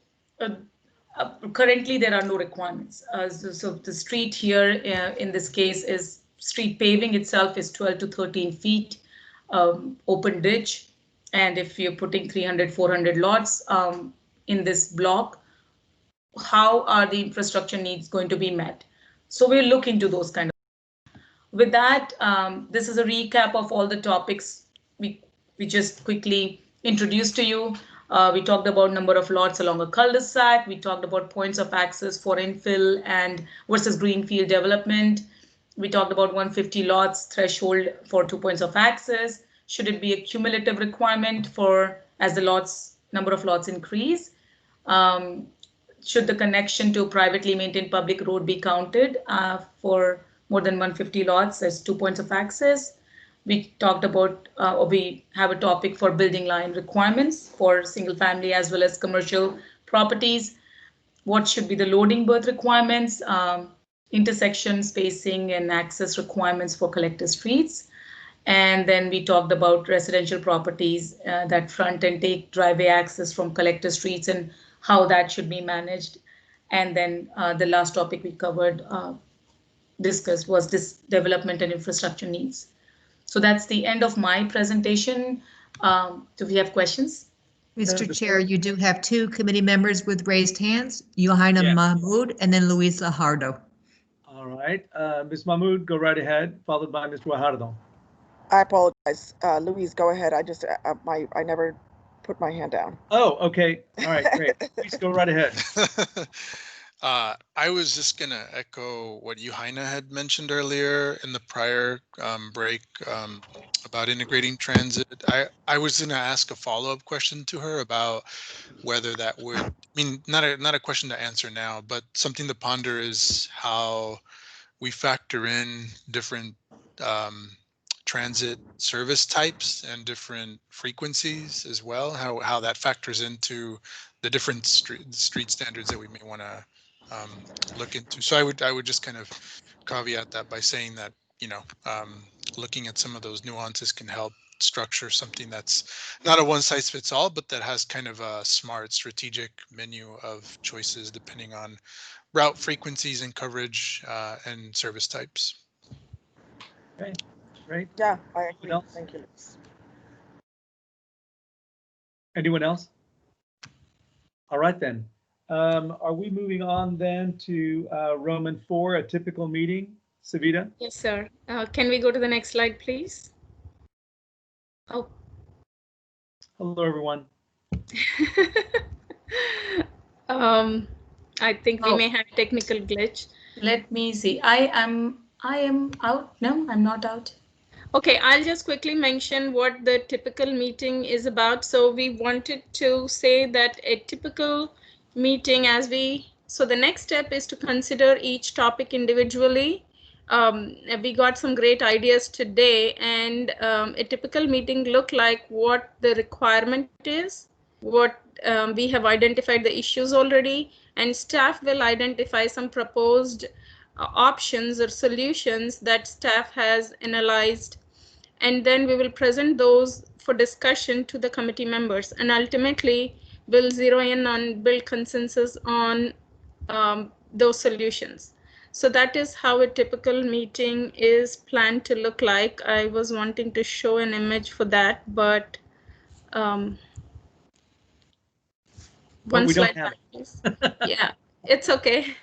R: currently there are no requirements. So the street here in this case is street paving itself is 12 to 13 feet, open ditch. And if you're putting 300, 400 lots in this block, how are the infrastructure needs going to be met? So we'll look into those kind of. With that, this is a recap of all the topics we just quickly introduced to you. We talked about number of lots along a cul-de-sac. We talked about points of access for infill and versus greenfield development. We talked about 150 lots threshold for 2 points of access. Should it be a cumulative requirement for as the number of lots increase? Should the connection to a privately maintained public road be counted for more than 150 lots as 2 points of access? We talked about, or we have a topic for building line requirements for single family as well as commercial properties. What should be the loading berth requirements, intersection spacing and access requirements for collector streets? And then we talked about residential properties that front and take driveway access from collector streets and how that should be managed. And then the last topic we covered, discussed, was this development and infrastructure needs. So that's the end of my presentation. Do we have questions?
A: Mr. Chair, you do have 2 committee members with raised hands, Johanna Mahmood and then Luis Lajardo.
B: All right, Ms. Mahmood, go right ahead, followed by Mr. Guajardo.
E: I apologize. Louise, go ahead. I never put my hand down.
B: Oh, okay. All right, great. Please go right ahead.
O: I was just going to echo what Johanna had mentioned earlier in the prior break about integrating transit. I was going to ask a follow-up question to her about whether that would, not a question to answer now, but something to ponder is how we factor in different transit service types and different frequencies as well, how that factors into the different street standards that we may want to look into. So I would just kind of caveat that by saying that looking at some of those nuances can help structure something that's not a one size fits all, but that has kind of a smart strategic menu of choices depending on route frequencies and coverage and service types.
B: Okay, great.
E: Yeah, I agree.
B: Else?
E: Thank you.
B: Anyone else? All right then. Are we moving on then to Roman 4, a typical meeting? Savita?
D: Yes, sir. Can we go to the next slide, please? Oh.
B: Hello, everyone.
D: I think we may have a technical glitch.
R: Let me see. I am out. No, I'm not out.
D: Okay, I'll just quickly mention what the typical meeting is about. So we wanted to say that a typical meeting so the next step is to consider each topic individually. We got some great ideas today, and a typical meeting look like what the requirement is, what we have identified the issues already, and staff will identify some proposed options or solutions that staff has analyzed, and then we will present those for discussion to the committee members, and ultimately we'll zero in on build consensus on those solutions. So that is how a typical meeting is planned to look like. I was wanting to show an image for that, but one slide back, please. Yeah, it's okay.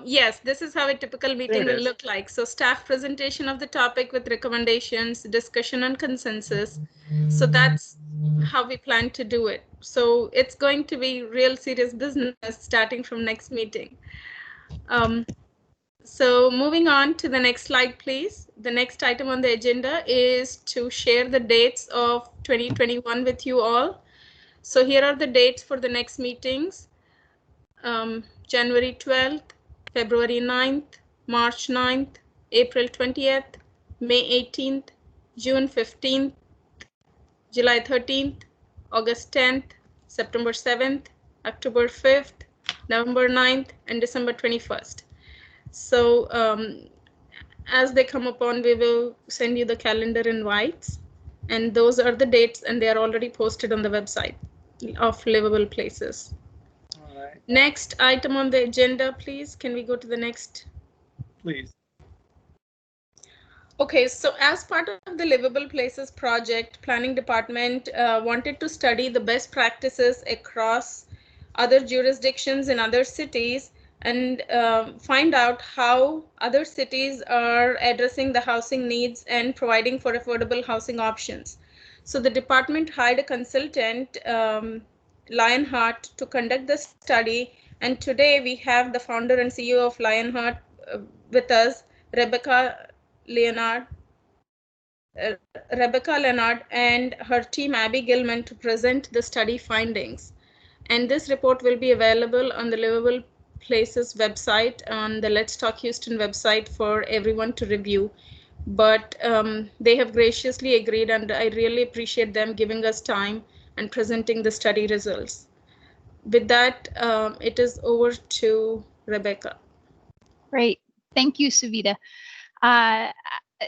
D: Yes, this is how a typical meeting will look like. So staff presentation of the topic with recommendations, discussion and consensus. So that's how we plan to do it. So it's going to be real serious business starting from next meeting. So moving on to the next slide, please. The next item on the agenda is to share the dates of 2021 with you all. So here are the dates for the next meetings. January 12th, February 9th, March 9th, April 20th, May 18th, June 15th, July 13th, August 10th, September 7th, October 5th, November 9th, and December 21st. So as they come upon, we will send you the calendar invites, and those are the dates, and they are already posted on the website of Livable Places.
B: All right.
D: Next item on the agenda, please. Can we go to the next?
B: Please.
D: Okay, so as part of the Livable Places project, Planning Department wanted to study the best practices across other jurisdictions in other cities and find out how other cities are addressing the housing needs and providing for affordable housing options. So the department hired a consultant, Lionheart, to conduct the study, and today we have the founder and CEO of Lionheart with us, Rebecca Leonard, and her team, Abby Gilman, to present the study findings. And this report will be available on the Livable Places website, on the Let's Talk Houston website for everyone to review. But they have graciously agreed, and I really appreciate them giving us time and presenting the study results. With that, it is over to Rebecca.
S: Great. Thank you, Savita.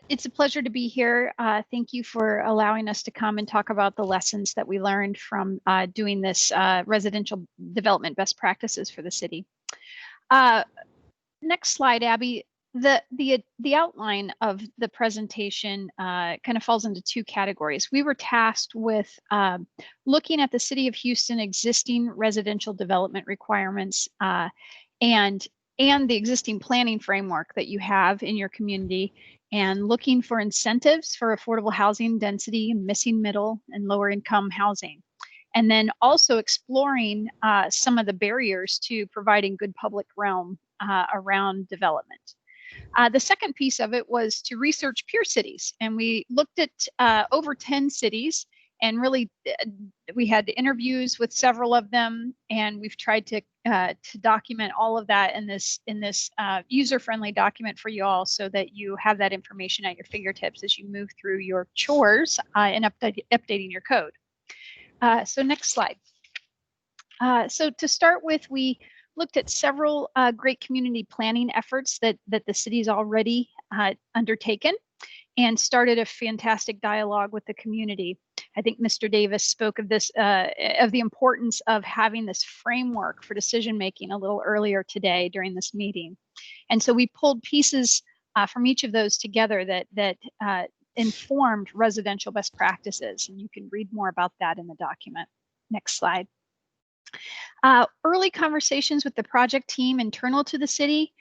S: It's a pleasure to be here. Thank you for allowing us to come and talk about the lessons that we learned from doing this residential development best practices for the city. Next slide, Abby. The outline of the presentation kind of falls into two categories. We were tasked with looking at the City of Houston existing residential development requirements and the existing planning framework that you have in your community, and looking for incentives for affordable housing density, missing middle and lower income housing. And then also exploring some of the barriers to providing good public realm around development. The second piece of it was to research peer cities, and we looked at over 10 cities, and really we had interviews with several of them, and we've tried to document all of that in this user-friendly document for you all, so that you have that information at your fingertips as you move through your chores and updating your code. So next slide. So to start with, we looked at several great community planning efforts that the city's already undertaken. and started a fantastic dialogue with the community. I think Mr. Davis spoke of this, of the importance of having this framework for decision making a little earlier today during this meeting. And so we pulled pieces from each of those together that informed residential best practices. And you can read more about that in the document. Next slide. Early conversations with the project team internal to the city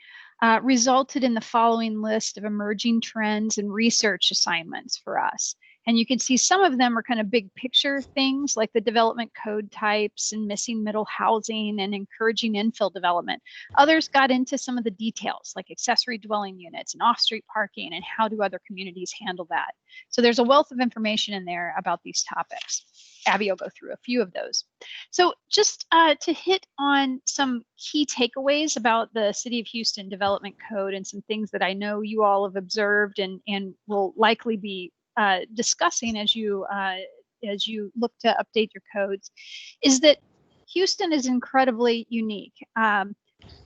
S: resulted in the following list of emerging trends and research assignments for us. And you can see some of them are kind of big picture things like the development code types and missing middle housing and encouraging infill development. Others got into some of the details like accessory dwelling units and off-street parking and how do other communities handle that. So there's a wealth of information in there about these topics. Abby will go through a few of those. So just to hit on some key takeaways about the City of Houston Development Code and some things that I know you all have observed and will likely be discussing as you look to update your codes, is that Houston is incredibly unique.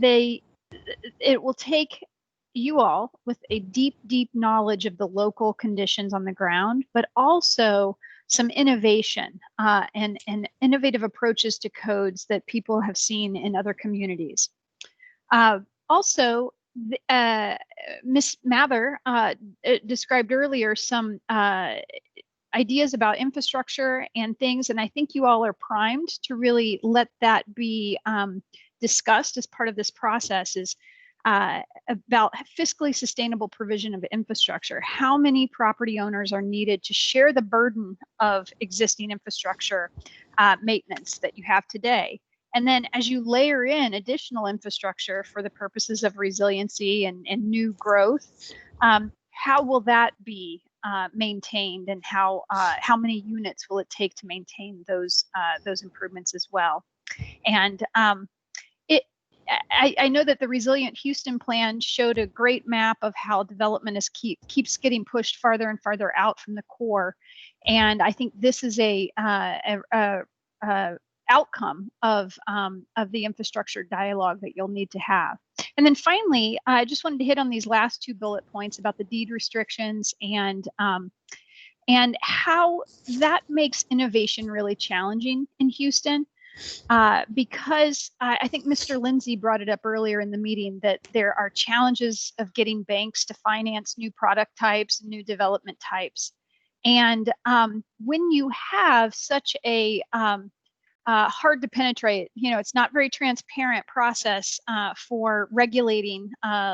S: It will take you all with a deep knowledge of the local conditions on the ground, but also some innovation and innovative approaches to codes that people have seen in other communities. Also, Ms. Mather described earlier some ideas about infrastructure and things, and I think you all are primed to really let that be discussed as part of this process, is about fiscally sustainable provision of infrastructure. How many property owners are needed to share the burden of existing infrastructure maintenance that you have today? And then as you layer in additional infrastructure for the purposes of resiliency and new growth, how will that be maintained, and how many units will it take to maintain those improvements as well? And I know that the Resilient Houston Plan showed a great map of how development keeps getting pushed farther and farther out from the core, and I think this is a outcome of the infrastructure dialogue that you'll need to have. And then finally, I just wanted to hit on these last two bullet points about the deed restrictions and how that makes innovation really challenging in Houston. Because I think Mr. Lindsay brought it up earlier in the meeting that there are challenges of getting banks to finance new product types, new development types. And when you have such a hard to penetrate, it's not very transparent process for regulating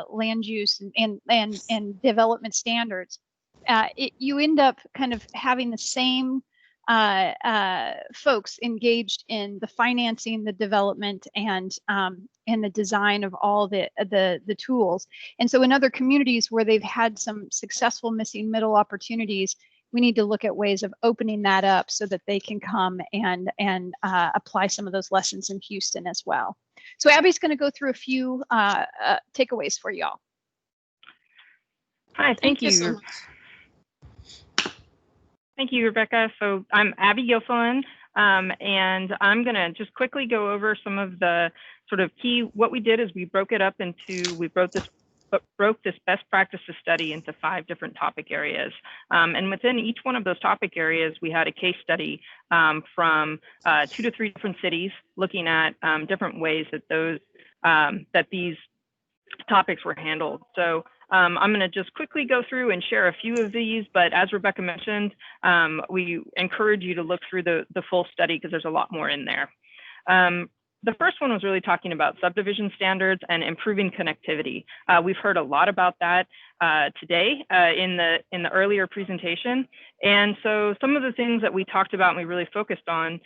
S: land use and development standards, you end up kind of having the same folks engaged in the financing, the development, and the design of all the tools. And so in other communities where they've had some successful missing middle opportunities, we need to look at ways of opening that up so that they can come and apply some of those lessons in Houston as well. So Abby's going to go through a few takeaways for y'all.
T: Hi, thank you
D: so much.
T: Thank you, Rebecca. So I'm Abby Gilfillan, and I'm going to just quickly go over some of the sort of key. What we did is we broke it up into, we broke this best practices study into 5 different topic areas. And within each one of those topic areas, we had a case study from 2 to 3 different cities looking at different ways that these topics were handled. So I'm going to just quickly go through and share a few of these, but as Rebecca mentioned, we encourage you to look through the full study because there's a lot more in there. The first one was really talking about subdivision standards and improving connectivity. We've heard a lot about that today in the earlier presentation. And so some of the things that we talked about and we really focused on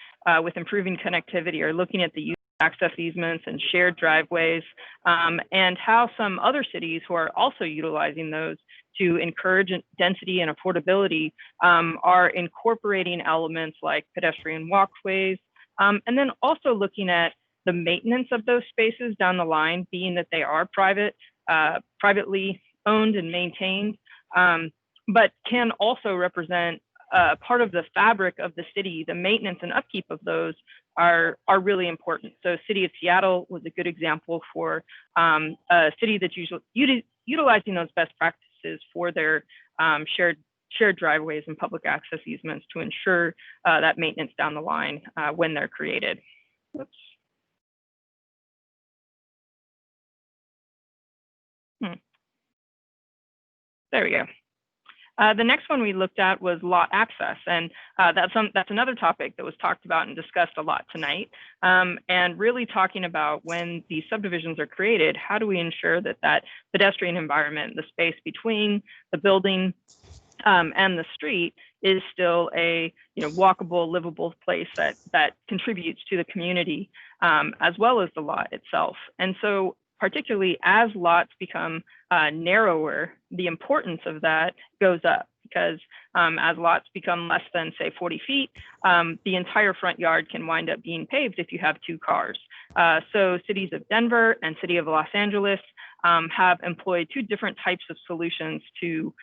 T: with improving connectivity are looking at the use of access easements and shared driveways, and how some other cities who are also utilizing those to encourage density and affordability are incorporating elements like pedestrian walkways, and then also looking at the maintenance of those spaces down the line, being that they are privately owned and maintained, but can also represent part of the fabric of the city. The maintenance and upkeep of those are really important. So City of Seattle was a good example for a city that's utilizing those best practices for their shared driveways and public access easements to ensure that maintenance down the line when they're created. Oops. There we go. The next one we looked at was lot access, and that's another topic that was talked about and discussed a lot tonight, and really talking about when these subdivisions are created, how do we ensure that that pedestrian environment, the space between the building and the street, is still a walkable, livable place that contributes to the community as well as the lot itself. And so particularly as lots become narrower, the importance of that goes up, because as lots become less than, say, 40 feet, the entire front yard can wind up being paved if you have 2 cars. So cities of Denver and city of Los Angeles have employed 2 different types of solutions to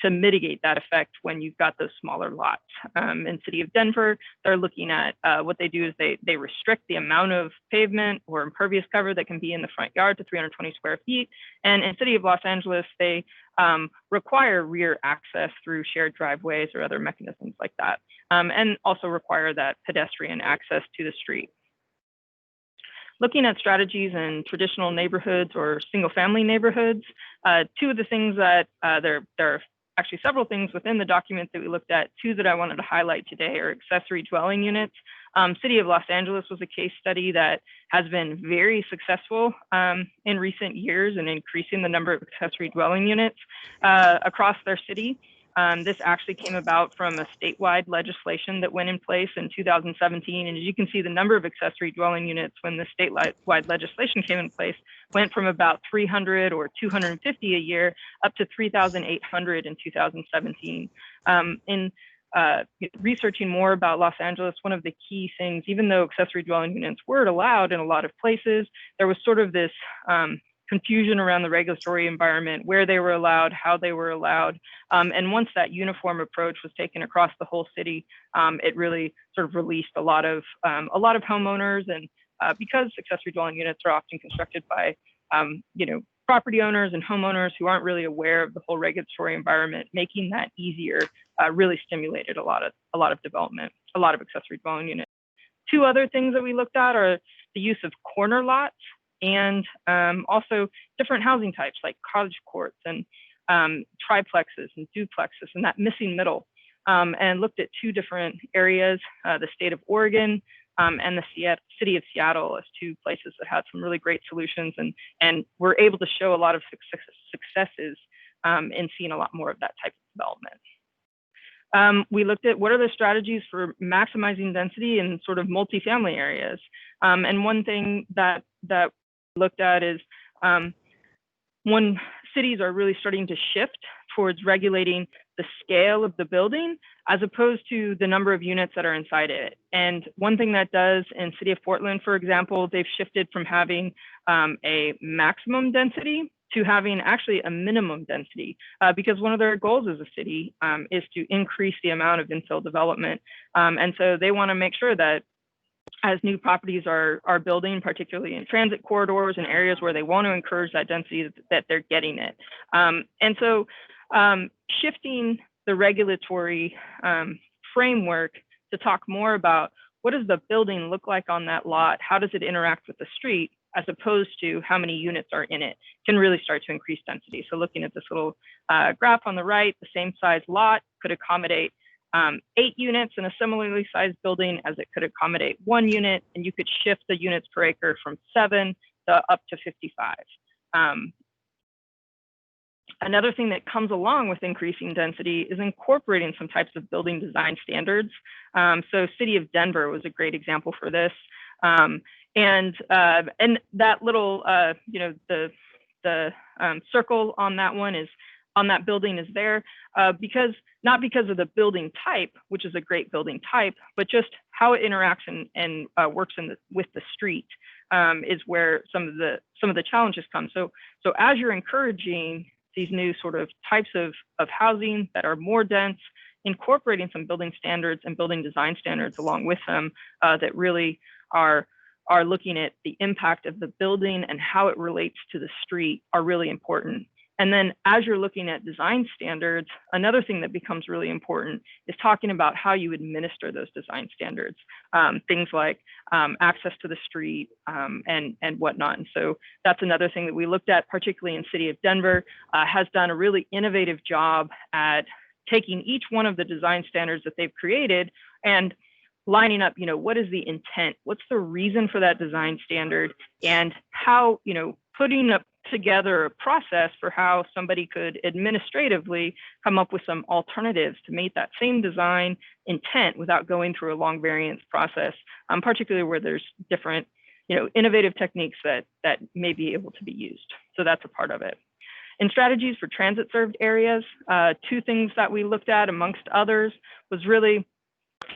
T: mitigate that effect when you've got those smaller lots. In city of Denver, they're looking at what they do is they restrict the amount of pavement or impervious cover that can be in the front yard to 320 square feet. And in city of Los Angeles, they require rear access through shared driveways or other mechanisms like that, and also require that pedestrian access to the street. Looking at strategies in traditional neighborhoods or single-family neighborhoods, 2 of the things that there are actually several things within the document that we looked at. 2 that I wanted to highlight today are accessory dwelling units. City of Los Angeles was a case study that has been very successful in recent years in increasing the number of accessory dwelling units across their city. This actually came about from a statewide legislation that went in place in 2017. And as you can see, the number of accessory dwelling units when the statewide legislation came in place went from about 300 or 250 a year up to 3,800 in 2017. In researching more about Los Angeles, one of the key things, even though accessory dwelling units weren't allowed in a lot of places, there was sort of this confusion around the regulatory environment, where they were allowed, how they were allowed. And once that uniform approach was taken across the whole city, it really sort of released a lot of homeowners. And because accessory dwelling units are often constructed by, property owners and homeowners who aren't really aware of the whole regulatory environment, making that easier really stimulated a lot of development, a lot of accessory dwelling units. 2 other things that we looked at are the use of corner lots, and also different housing types like cottage courts and triplexes and duplexes and that missing middle, and looked at 2 different areas, the state of Oregon and the city of Seattle as 2 places that had some really great solutions, and were able to show a lot of successes in seeing a lot more of that type of development. We looked at what are the strategies for maximizing density in sort of multifamily areas. And one thing that looked at is when cities are really starting to shift towards regulating the scale of the building as opposed to the number of units that are inside it. And one thing that does in city of Portland, for example, they've shifted from having a maximum density to having actually a minimum density, because one of their goals as a city is to increase the amount of infill development. And so they want to make sure that as new properties are building, particularly in transit corridors and areas where they want to encourage that density, that they're getting it. And so shifting the regulatory framework to talk more about what does the building look like on that lot, how does it interact with the street, as opposed to how many units are in it, can really start to increase density. So looking at this little graph on the right, the same size lot could accommodate 8 units in a similarly sized building as it could accommodate 1 unit, and you could shift the units per acre from 7 to up to 55. Another thing that comes along with increasing density is incorporating some types of building design standards. So City of Denver was a great example for this. And that little, the circle on that one is, on that building is there not because of the building type, which is a great building type, but just how it interacts and works with the street is where some of the challenges come. So as you're encouraging these new sort of types of housing that are more dense, incorporating some building standards and building design standards along with them that really are looking at the impact of the building and how it relates to the street are really important. And then as you're looking at design standards, another thing that becomes really important is talking about how you administer those design standards, things like access to the street and whatnot. And so that's another thing that we looked at, particularly in City of Denver, has done a really innovative job at taking each one of the design standards that they've created and lining up, what is the intent? What's the reason for that design standard? And how, putting up together a process for how somebody could administratively come up with some alternatives to meet that same design intent without going through a long variance process, particularly where there's different, innovative techniques that may be able to be used. So that's a part of it. In strategies for transit served areas, two things that we looked at amongst others was really,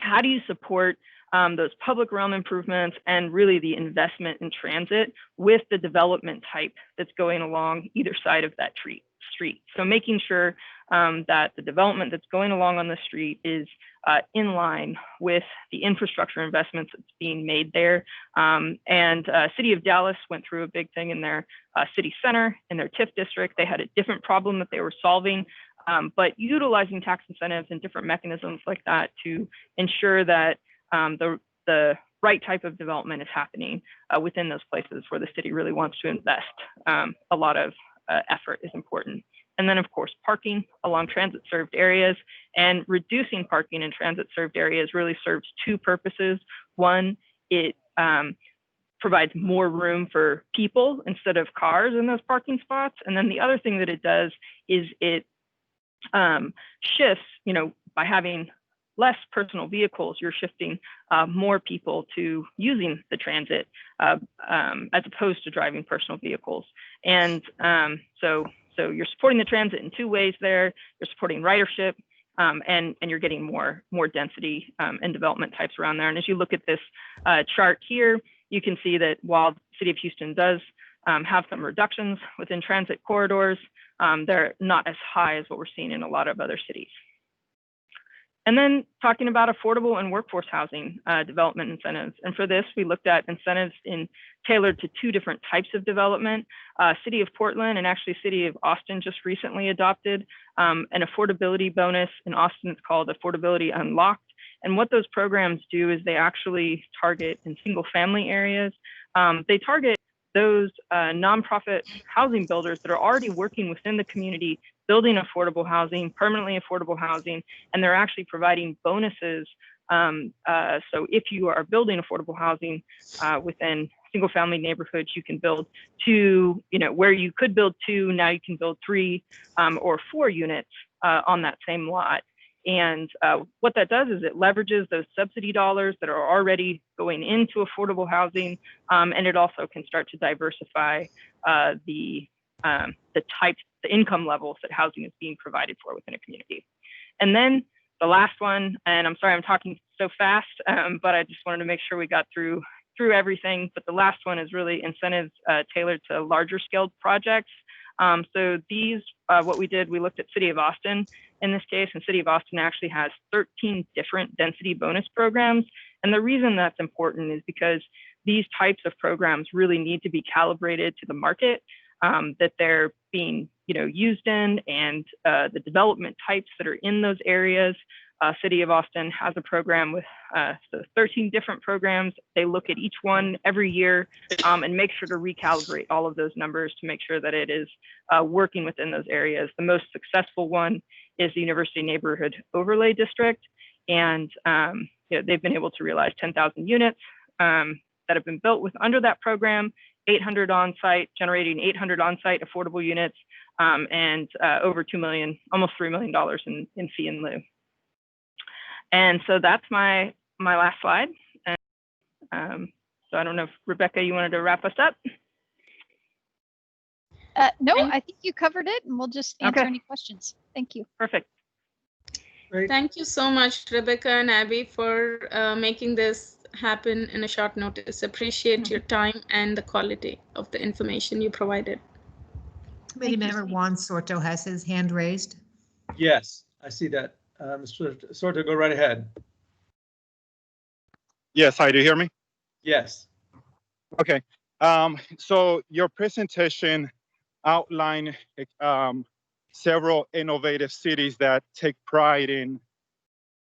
T: how do you support those public realm improvements and really the investment in transit with the development type that's going along either side of that street. So making sure that the development that's going along on the street is in line with the infrastructure investments that's being made there. City of Dallas went through a big thing in their city center, in their TIF district. They had a different problem that they were solving, but utilizing tax incentives and different mechanisms like that to ensure that the right type of development is happening within those places where the city really wants to invest. A lot of effort is important. And then, of course, parking along transit-served areas, and reducing parking in transit-served areas really serves two purposes. One, it provides more room for people instead of cars in those parking spots. And then the other thing that it does is it shifts, by having less personal vehicles, you're shifting more people to using the transit as opposed to driving personal vehicles. And so you're supporting the transit in two ways there. You're supporting ridership and you're getting more density and development types around there. And as you look at this chart here, you can see that while the City of Houston does have some reductions within transit corridors, they're not as high as what we're seeing in a lot of other cities. And then talking about affordable and workforce housing development incentives. And for this, we looked at incentives tailored to two different types of development. City of Portland and actually City of Austin just recently adopted an affordability bonus. In Austin, it's called Affordability Unlocked. And what those programs do is they actually target in single family areas. They target those nonprofit housing builders that are already working within the community, building affordable housing, permanently affordable housing, and they're actually providing bonuses. So if you are building affordable housing within single family neighborhoods, you can build two, where you could build two, now you can build 3 or 4 units on that same lot. And what that does is it leverages those subsidy dollars that are already going into affordable housing, and it also can start to diversify the types, the income levels that housing is being provided for within a community. And then the last one, and I'm sorry I'm talking so fast, but I just wanted to make sure we got through everything. But the last one is really incentives tailored to larger scaled projects. So these, what we did, we looked at City of Austin in this case, and City of Austin actually has 13 different density bonus programs. And the reason that's important is because these types of programs really need to be calibrated to the market that they're being used in, and the development types that are in those areas. City of Austin has a program with 13 different programs. They look at each one every year and make sure to recalibrate all of those numbers to make sure that it is working within those areas. The most successful one is the University Neighborhood Overlay District, and they've been able to realize 10,000 units that have been built under that program, 800 on-site, generating 800 on-site affordable units, and over $2 million, almost $3 million in fee in lieu. And so that's my last slide. And so I don't know if Rebecca, you wanted to wrap us up?
S: No, I think you covered it, and we'll just answer any questions. Thank you.
T: Perfect.
B: Great.
D: Thank you so much, Rebecca and Abby, for making this happen in a short notice. Appreciate your time and the quality of the information you provided.
A: Committee member Juan Soto has his hand raised.
B: Yes, I see that. Mr. Soto, go right ahead.
U: Yes, hi, do you hear me?
B: Yes.
U: Okay. So your presentation outline several innovative cities that take pride in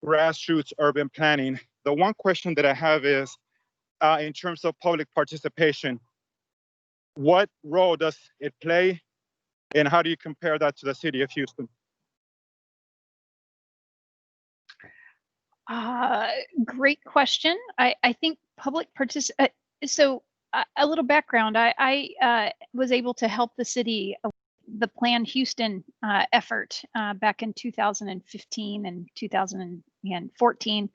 U: grassroots urban planning. The one question that I have is, in terms of public participation, what role does it play, and how do you compare that to the city of Houston?
S: Great question. I think public participation. So a little background. I was able to help the city the Plan Houston effort back in 2015 and 2014.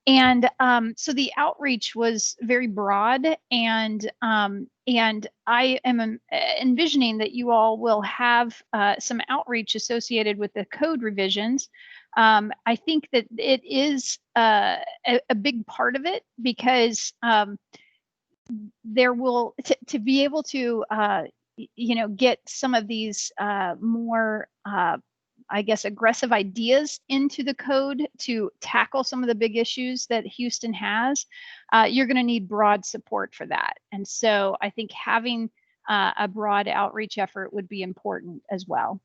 S: And so the outreach was very broad, and I am envisioning that you all will have some outreach associated with the code revisions. I think that it is a big part of it, because there will to be able to get some of these more I guess aggressive ideas into the code to tackle some of the big issues that Houston has. You're going to need broad support for that, and so I think having a broad outreach effort would be important as well.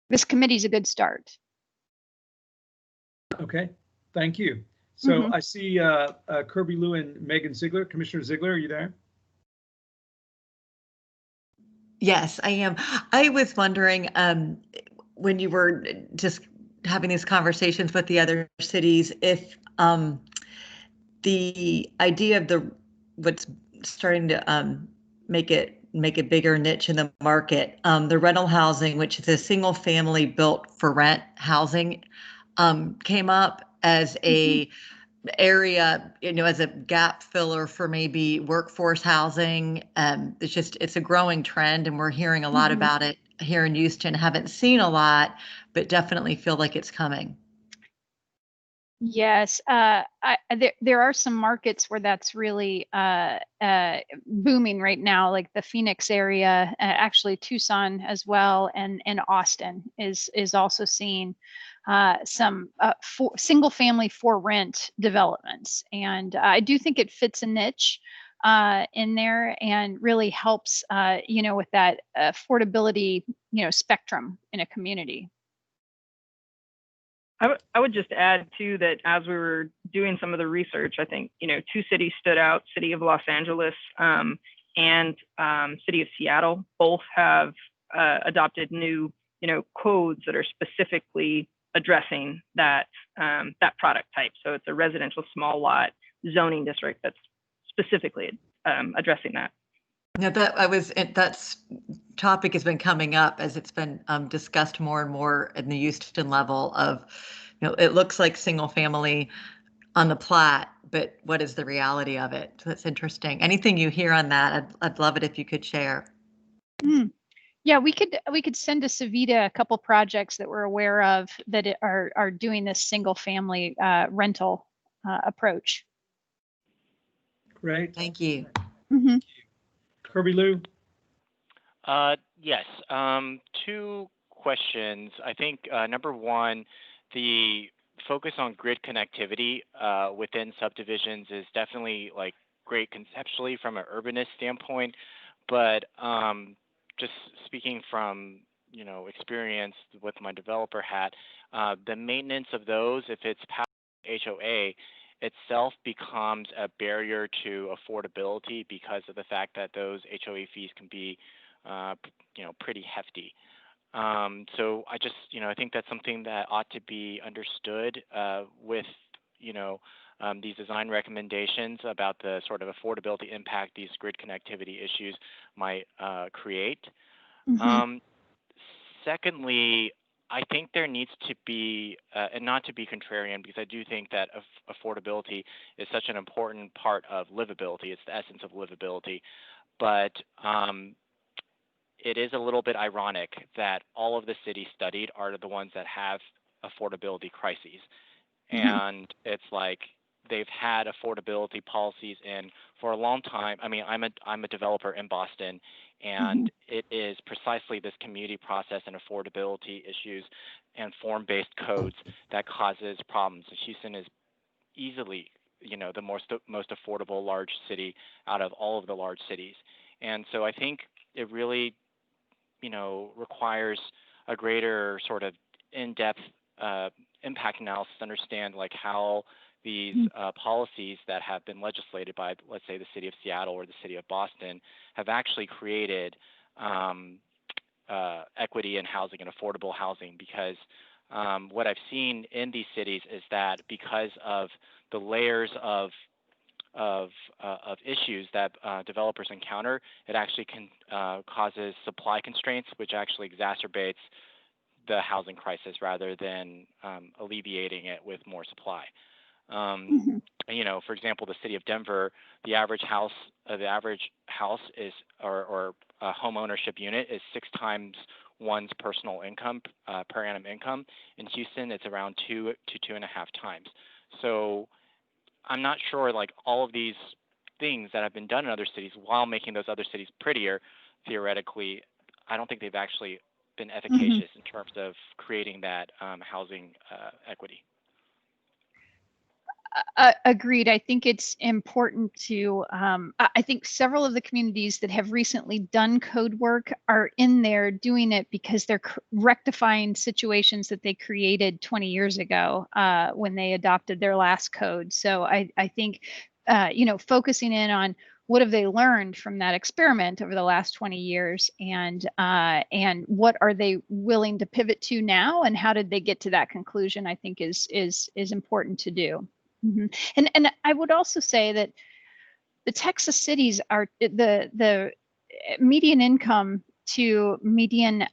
S: This committee is a good start.
B: Okay, thank you. So I see Kirby Liu and Megan Ziegler. Commissioner Ziegler, are you there?
I: Yes, I am. I was wondering, when you were just having these conversations with the other cities, if the idea of what's starting to make a bigger niche in the market, the rental housing, which is a single family built for rent housing, came up as a area, as a gap filler for maybe workforce housing. It's a growing trend, and we're hearing a lot about it here in Houston. Haven't seen a lot, but definitely feel like it's coming.
S: Yes, there are some markets where that's really booming right now, like the Phoenix area, actually Tucson as well, and Austin is also seeing some single family for rent developments. And I do think it fits a niche in there, and really helps, with that affordability, spectrum in a community.
T: I would just add too that as we were doing some of the research, I think, two cities stood out: City of Los Angeles and City of Seattle. Both have adopted new, codes that are specifically addressing that product type. So it's a residential small lot zoning district that's specifically addressing that.
I: Yeah, that topic has been coming up as it's been discussed more and more in the Houston level of, it looks like single family on the plat, but what is the reality of it? So that's interesting. Anything you hear on that, I'd love it if you could share.
S: Yeah, we could send to Savita a couple projects that we're aware of that are doing this single family rental approach.
B: Great.
I: Thank you.
B: Kirby Liu.
K: Yes, two questions. I think number one, the focus on grid connectivity within subdivisions is definitely great conceptually from an urbanist standpoint, but just speaking from experience with my developer hat, the maintenance of those, if it's past HOA, itself becomes a barrier to affordability because of the fact that those HOA fees can be, pretty hefty. So I just, I think that's something that ought to be understood with, these design recommendations about the sort of affordability impact these grid connectivity issues might create. Secondly, I think there needs to be, and not to be contrarian, because I do think that affordability is such an important part of livability. It's the essence of livability. But it is a little bit ironic that all of the cities studied are the ones that have affordability crises. And it's like they've had affordability policies in for a long time. I mean, I'm a developer in Boston, and it is precisely this community process and affordability issues and form-based codes that causes problems. Houston is easily, the most affordable large city out of all of the large cities. And so I think it really requires a greater sort of in-depth impact analysis to understand like how these policies that have been legislated by, let's say, the city of Seattle or the city of Boston have actually created equity in housing and affordable housing. Because what I've seen in these cities is that because of the layers of issues that developers encounter, it actually causes supply constraints, which actually exacerbates the housing crisis rather than alleviating it with more supply. For example, the city of Denver, the average house is or a home ownership unit is 6 times one's personal income, per annum income. In Houston, it's around 2 to 2.5 times. So I'm not sure, like, all of these things that have been done in other cities while making those other cities prettier, theoretically, I don't think they've actually been efficacious in terms of creating that housing equity.
S: Agreed. I think it's important to, I think several of the communities that have recently done code work are in there doing it because they're rectifying situations that they created 20 years ago when they adopted their last code. So I think, focusing in on what have they learned from that experiment over the last 20 years and what are they willing to pivot to now and how did they get to that conclusion, I think is important to do. And I would also say that the Texas cities are the median income to median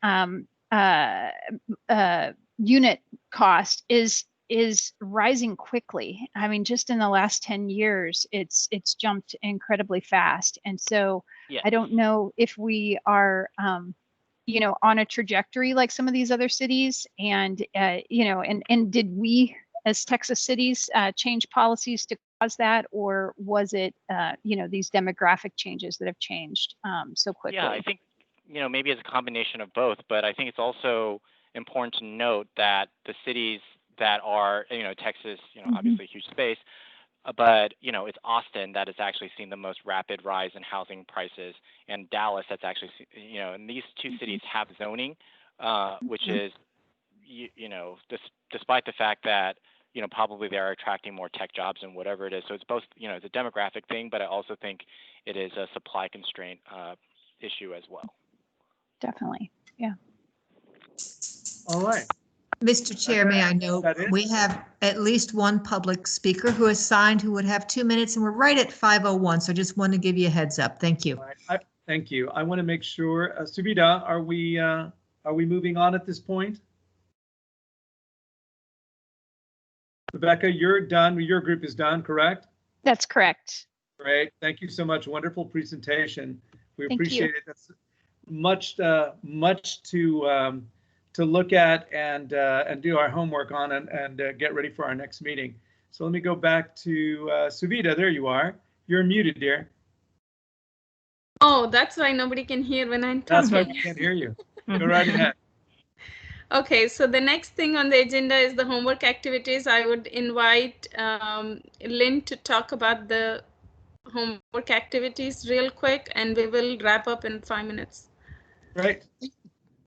S: unit cost is rising quickly. I mean, just in the last 10 years, it's jumped incredibly fast. And so I don't know if we are on a trajectory like some of these other cities, and did we as Texas cities change policies to cause that, or was it these demographic changes that have changed so quickly?
K: Yeah, I think maybe it's a combination of both, but I think it's also important to note that the cities that are Texas, obviously a huge space, but it's Austin that has actually seen the most rapid rise in housing prices, and Dallas that's actually and these two cities have zoning, which is despite the fact that probably they are attracting more tech jobs and whatever it is. So it's both, it's a demographic thing, but I also think it is a supply constraint issue as well.
S: Definitely, yeah.
B: All right.
A: Mr. Chair, may I note, we have at least one public speaker who is signed who would have 2 minutes, and we're right at 5:01, so just want to give you a heads up. Thank you.
B: Right. Thank you. I want to make sure, Suvita, are we moving on at this point? Rebecca, you're done. Your group is done, correct?
S: That's correct.
B: Great. Thank you so much. Wonderful presentation. We
S: Thank
B: appreciate
S: you.
B: it. That's much to look at and do our homework on and get ready for our next meeting. So let me go back to Suvita. There you are. You're muted, dear.
D: Oh, that's why nobody can hear when I'm talking.
B: That's why we can't hear you. Go right ahead.
D: Okay, so the next thing on the agenda is the homework activities. I would invite Lynn to talk about the homework activities real quick, and we will wrap up in 5 minutes.
B: Right.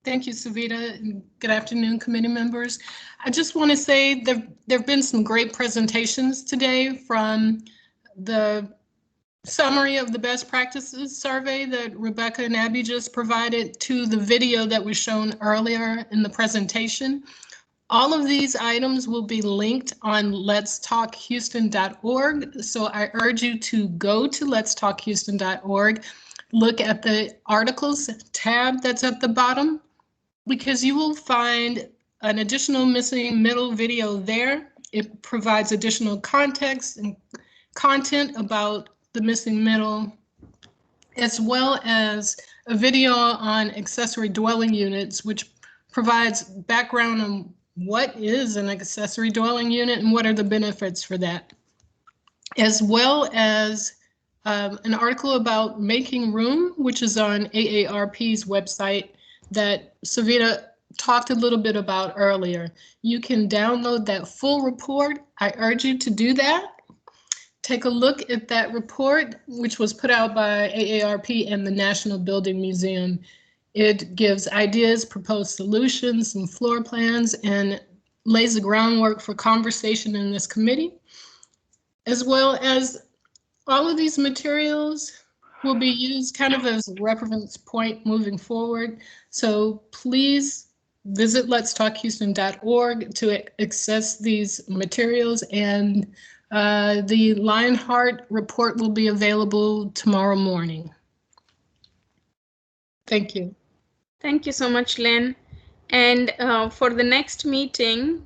G: Thank you, Suvita, and good afternoon, committee members. I just want to say there have been some great presentations today, from the summary of the best practices survey that Rebecca and Abby just provided to the video that was shown earlier in the presentation. All of these items will be linked on letstalkhouston.org. So I urge you to go to letstalkhouston.org, look at the articles tab that's at the bottom, because you will find an additional missing middle video there. It provides additional context and content about the missing middle, as well as a video on accessory dwelling units, which provides background on what is an accessory dwelling unit and what are the benefits for that, as well as an article about making room, which is on AARP's website that Suvita talked a little bit about earlier. You can download that full report. I urge you to do that. Take a look at that report, which was put out by AARP and the National Building Museum. It gives ideas, proposed solutions, and floor plans, and lays the groundwork for conversation in this committee, as well as all of these materials will be used kind of as a reference point moving forward. So please visit letstalkhouston.org to access these materials, and the Lionheart report will be available tomorrow morning. Thank you.
D: Thank you so much, Lynn. And for the next meeting,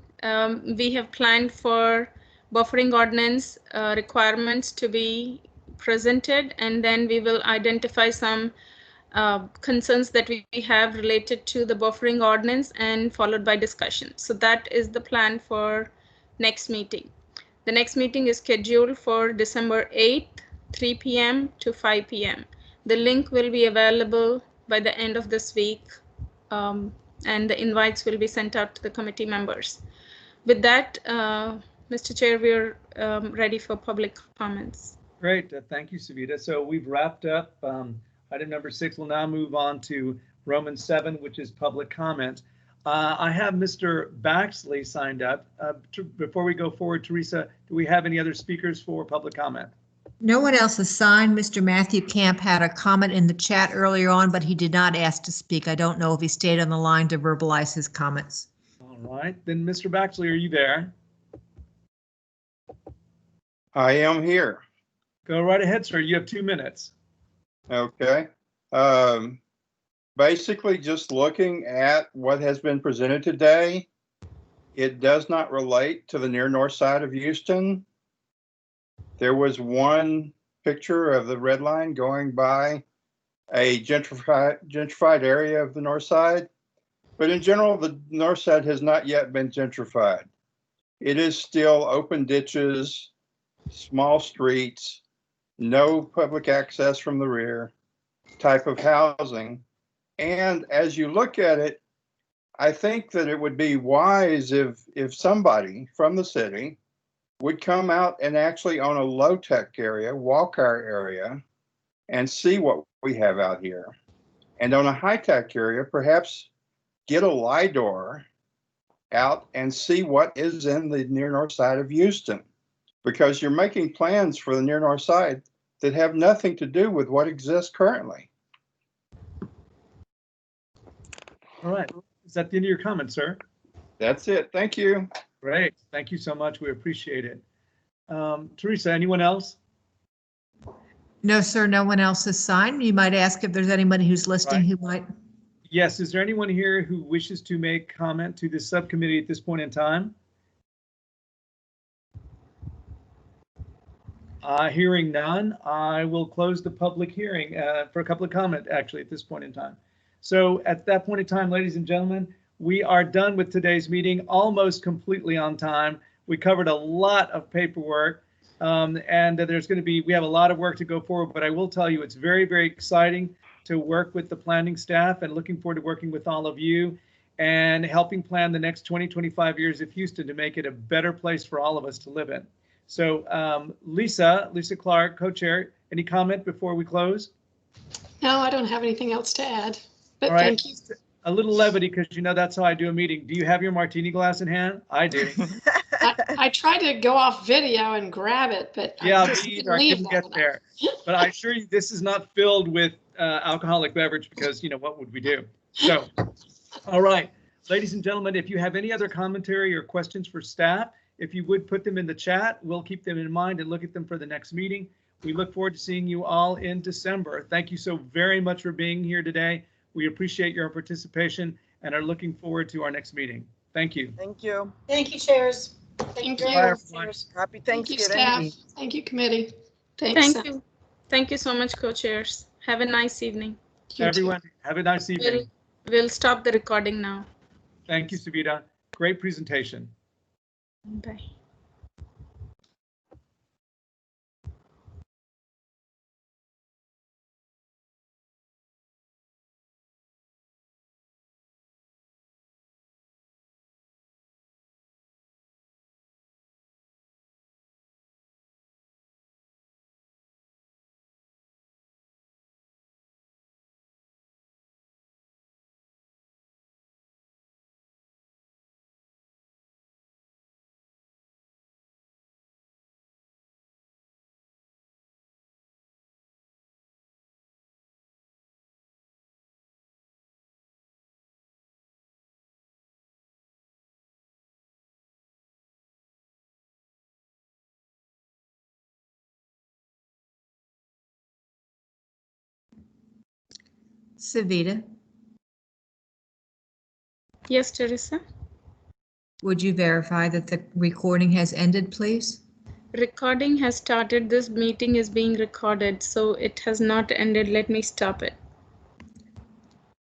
D: we have planned for buffering ordinance requirements to be presented, and then we will identify some concerns that we have related to the buffering ordinance and followed by discussion. So that is the plan for next meeting. The next meeting is scheduled for December 8th, 3 p.m. to 5 p.m. The link will be available by the end of this week, and the invites will be sent out to the committee members. With that, Mr. Chair, we're ready for public comments.
B: Great, thank you, Savita. So we've wrapped up item number 6. We'll now move on to Roman 7, which is public comment. I have Mr. Baxley signed up. Before we go forward, Teresa, do we have any other speakers for public comment?
A: No one else is signed. Mr. Matthew Camp had a comment in the chat earlier on, but he did not ask to speak. I don't know if he stayed on the line to verbalize his comments.
B: All right, then Mr. Baxley, are you there?
H: I am here.
B: Go right ahead, sir. You have 2 minutes.
H: Okay. Basically, just looking at what has been presented today, it does not relate to the near north side of Houston. There was one picture of the red line going by a gentrified area of the north side, but in general, the north side has not yet been gentrified. It is still open ditches, small streets, no public access from the rear type of housing. And as you look at it, I think that it would be wise if somebody from the city would come out and actually own a low-tech area, walk our area, and see what we have out here. And on a high-tech area, perhaps get a LIDAR out and see what is in the near north side of Houston, because you're making plans for the near north side that have nothing to do with what exists currently.
B: All right, is that the end of your comment, sir?
H: That's it. Thank you.
B: Great. Thank you so much. We appreciate it. Teresa, anyone else?
A: No, sir, no one else is signed. You might ask if there's anybody who's listening who might.
B: Yes, is there anyone here who wishes to make comment to this subcommittee at this point in time? Hearing none, I will close the public hearing for a couple of comments actually at this point in time. So at that point in time, ladies and gentlemen, we are done with today's meeting almost completely on time. We covered a lot of paperwork and there's going to be, we have a lot of work to go forward, but I will tell you it's very, very exciting to work with the planning staff and looking forward to working with all of you and helping plan the next 20-25 years of Houston to make it a better place for all of us to live in. So Lisa Clark, co-chair, any comment before we close?
V: No, I don't have anything else to add, but
B: all right.
V: Thank you.
B: A little levity, because you know that's how I do a meeting. Do you have your martini glass in hand? I do.
V: I tried to go off video and grab it, but
B: yeah,
V: I just
B: couldn't get there. But I assure you, this is not filled with alcoholic beverage, because you know what would we do? So, all right, ladies and gentlemen, if you have any other commentary or questions for staff, if you would put them in the chat, we'll keep them in mind and look at them for the next meeting. We look forward to seeing you all in December. Thank you so very much for being here today. We appreciate your participation and are looking forward to our next meeting. Thank you.
E: Thank you.
M: Thank you, chairs.
V: Thank you.
B: Bye,
E: Happy Thanksgiving.
V: Thank you, staff. Thank you, committee. Thanks.
D: Thank you. Thank you so much, co-chairs. Have a nice evening.
B: Everyone, have a nice evening.
D: We'll stop the recording now.
B: Thank you, Savita. Great presentation.
D: Bye.
A: Savita,
D: Yes, Teresa.
A: would you verify that the recording has ended, please?
D: Recording has started. This meeting is being recorded, so it has not ended. Let me stop it.